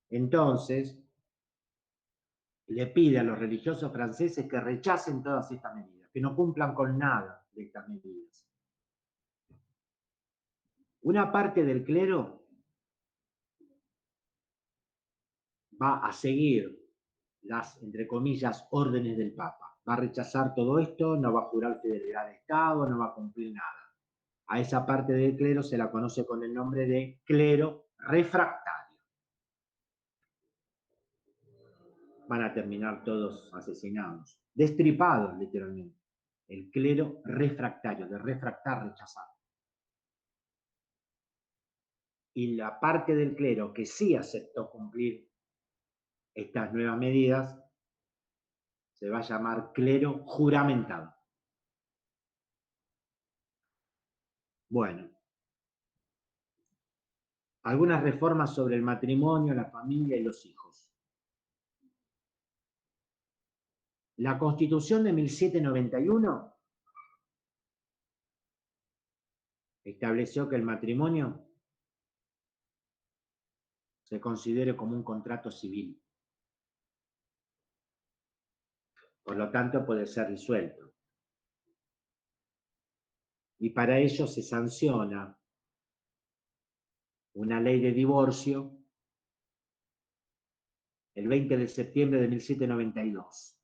Entonces, le pide a los religiosos franceses que rechacen todas estas medidas, que no cumplan con nada de estas medidas. Una parte del clero va a seguir las, entre comillas, órdenes del Papa. Va a rechazar todo esto, no va a jurar fidelidad al Estado, no va a cumplir nada. A esa parte del clero se la conoce con el nombre de clero refractario. Van a terminar todos asesinados, destripados literalmente. El clero refractario, de refractar, rechazar. Y la parte del clero que sí aceptó cumplir estas nuevas medidas se va a llamar clero juramentado. Bueno, algunas reformas sobre el matrimonio, la familia y los hijos. La Constitución de 1791 estableció que el matrimonio se considere como un contrato civil. Por lo tanto, puede ser disuelto. Y para ello se sanciona una ley de divorcio el 20 de septiembre de 1792,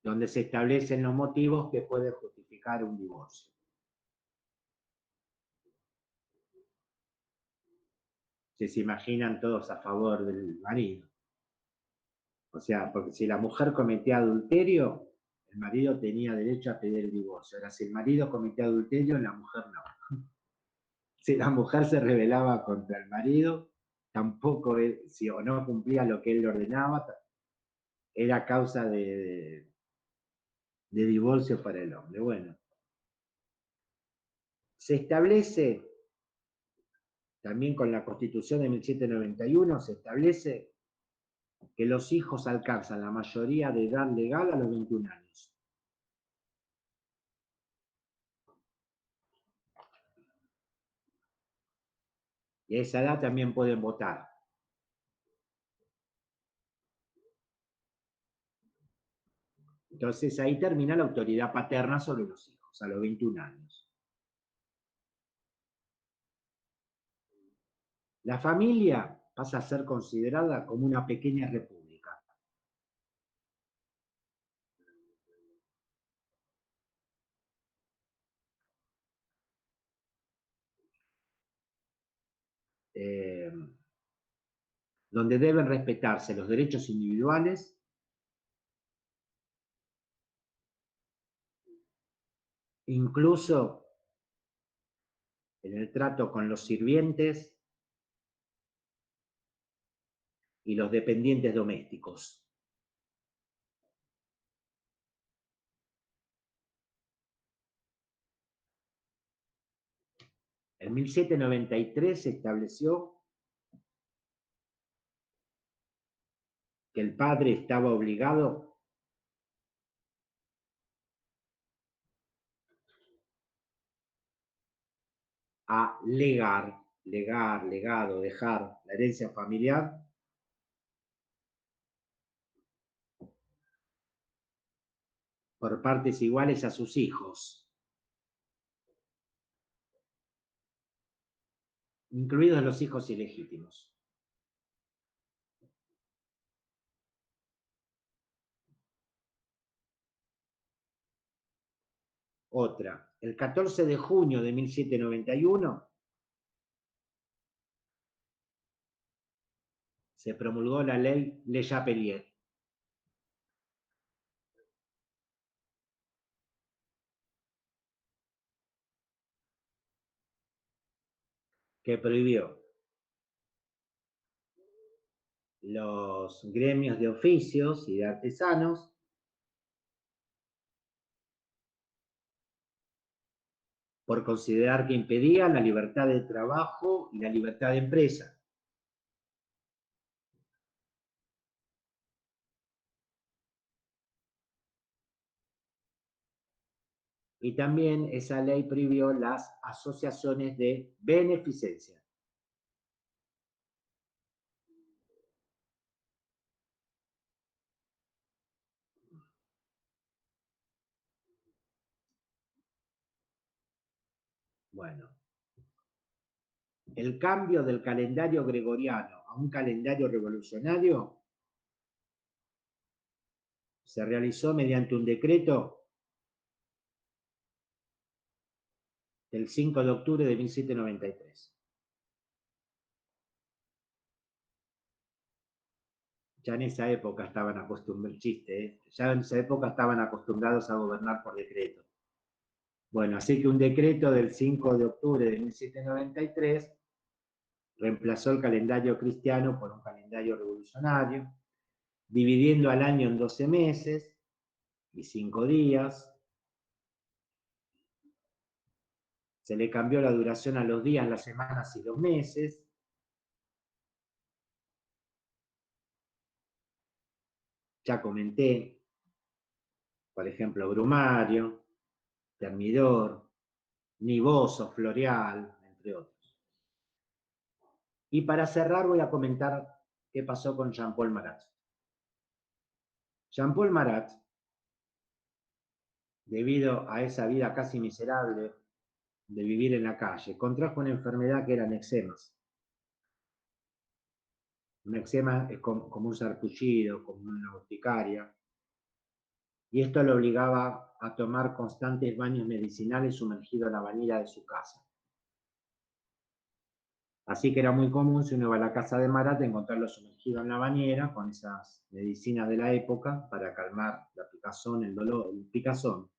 donde se establecen los motivos que pueden justificar un divorcio. Se imaginan todos a favor del marido. O sea, porque si la mujer cometía adulterio, el marido tenía derecho a pedir el divorcio. Ahora, si el marido cometía adulterio, la mujer no. Si la mujer se rebelaba contra el marido, tampoco, si o no cumplía lo que él le ordenaba, era causa de divorcio para el hombre. Bueno, se establece, también con la Constitución de 1791, se establece que los hijos alcanzan la mayoría de edad legal a los 21 años. Y a esa edad también pueden votar. Entonces ahí termina la autoridad paterna sobre los hijos, a los 21 años. La familia pasa a ser considerada como una pequeña república. Donde deben respetarse los derechos individuales, incluso en el trato con los sirvientes y los dependientes domésticos. En 1793 se estableció que el padre estaba obligado a legado, dejar la herencia familiar por partes iguales a sus hijos, incluidos los hijos ilegítimos. Otra, el 14 de junio de 1791 se promulgó la ley Le Chapelier, que prohibió los gremios de oficios y de artesanos por considerar que impedían la libertad de trabajo y la libertad de empresa. Y también esa ley prohibió las asociaciones de beneficencia. Bueno, el cambio del calendario gregoriano a un calendario revolucionario se realizó mediante un decreto del 5 de octubre de 1793. Ya en esa época estaban acostumbrados, ya en esa época estaban acostumbrados a gobernar por decreto. Bueno, así que un decreto del 5 de octubre de 1793 reemplazó el calendario cristiano por un calendario revolucionario, dividiendo al año en 12 meses y 5 días. Se le cambió la duración a los días, las semanas y los meses. Ya comenté, por ejemplo, brumario, termidor, nivoso, floreal, entre otros. Y para cerrar voy a comentar qué pasó con Jean-Paul Marat. Jean-Paul Marat, debido a esa vida casi miserable de vivir en la calle, contrajo una enfermedad que eran eczemas. Un eczema es como un sarpullido, como una urticaria, y esto lo obligaba a tomar constantes baños medicinales sumergido en la bañera de su casa. Así que era muy común, si uno iba a la casa de Marat, encontrarlo sumergido en la bañera con esas medicinas de la época para calmar la picazón, el dolor, el picazón.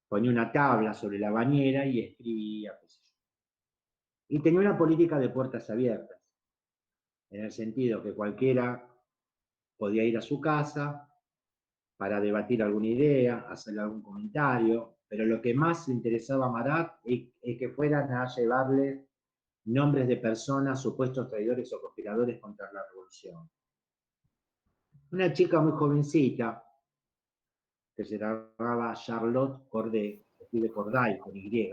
Ponía una tabla sobre la bañera y escribía, qué sé yo. Y tenía una política de puertas abiertas, en el sentido que cualquiera podía ir a su casa para debatir alguna idea, hacerle algún comentario, pero lo que más le interesaba a Marat es que fueran a llevarle nombres de personas, supuestos traidores o conspiradores contra la revolución. Una chica muy jovencita, que se llamaba Charlotte Corday, se escribe Corday con Y,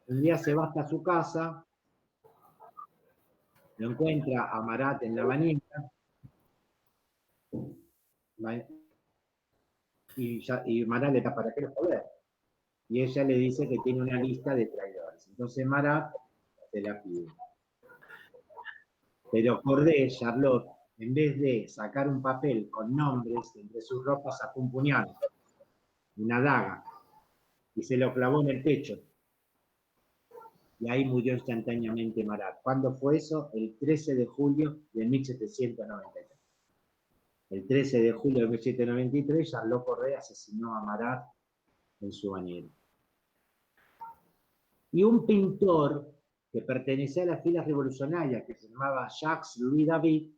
un día se va hasta su casa, lo encuentra a Marat en la bañera, y Marat le da, ¿para qué lo joder? Y ella le dice que tiene una lista de traidores. Entonces Marat se la pide. Pero Corday, Charlotte, en vez de sacar un papel con nombres, entre sus ropas sacó un puñal, una daga, y se lo clavó en el pecho. Y ahí murió instantáneamente Marat. ¿Cuándo fue eso? El 13 de julio de 1793. El 13 de julio de 1793, Charlotte Corday asesinó a Marat en su bañera. Y un pintor que pertenecía a las filas revolucionarias, que se llamaba Jacques-Louis David,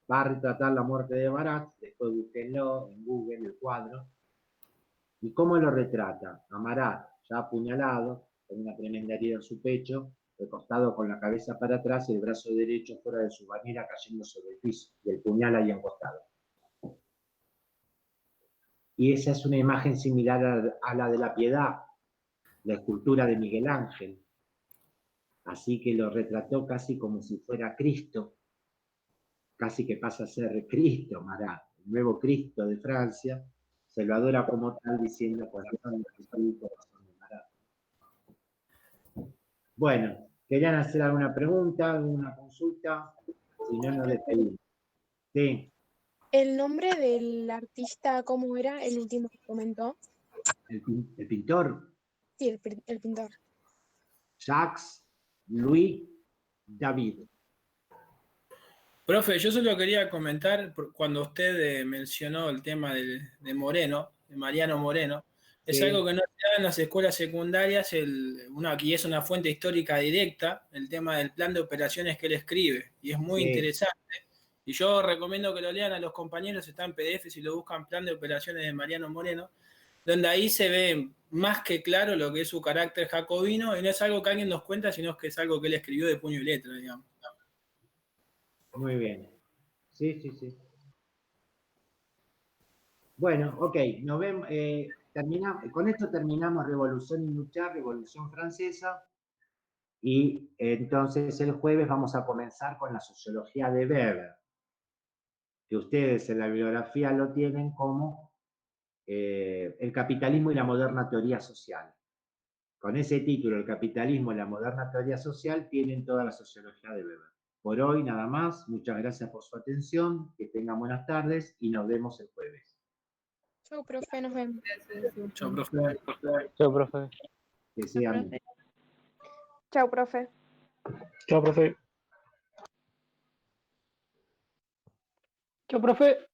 va a retratar la muerte de Marat, después búsquenlo en Google, el cuadro. ¿Y cómo lo retrata? A Marat, ya apuñalado, con una tremenda herida en su pecho, recostado con la cabeza para atrás y el brazo derecho fuera de su bañera cayendo sobre el piso, y el puñal ahí encostado. Y esa es una imagen similar a la de la Piedad, la escultura de Miguel Ángel. Así que lo retrató casi como si fuera Cristo, casi que pasa a ser Cristo, Marat, el nuevo Cristo de Francia, se lo adora como tal diciendo corazón de Jesús, corazón de Marat. Bueno, ¿querían hacer alguna pregunta, alguna consulta? Si no, nos despedimos. Sí, ¿El nombre del artista, cómo era el último que comentó? el pintor Sí, el pintor. Jacques-Louis David. Profe, yo solo quería comentar, cuando usted mencionó el tema de Moreno, de Mariano Moreno, es Sí. algo que no se da en las escuelas secundarias, aquí es una fuente histórica directa, el tema del plan de operaciones que él escribe, y es muy Sí. interesante. Y yo recomiendo que lo lean a los compañeros, está en PDF si lo buscan, plan de operaciones de Mariano Moreno, donde ahí se ve más que claro lo que es su carácter jacobino, y no es algo que alguien nos cuenta, sino que es algo que él escribió de puño y letra, digamos. Muy bien. Sí, sí, sí. Bueno, ok, nos vemos. Con esto terminamos Revolución Industrial, Revolución Francesa. Y entonces el jueves vamos a comenzar con la sociología de Weber, que ustedes en la bibliografía lo tienen como el capitalismo y la moderna teoría social. Con ese título, el capitalismo y la moderna teoría social, tienen toda la sociología de Weber. Por hoy nada más, muchas gracias por su atención, que tengan buenas tardes y nos vemos el jueves. Chau, profe, nos vemos. Chao, profe. Chao, profe. Que sean Chau, profe. Chao, profe. Chao, profe.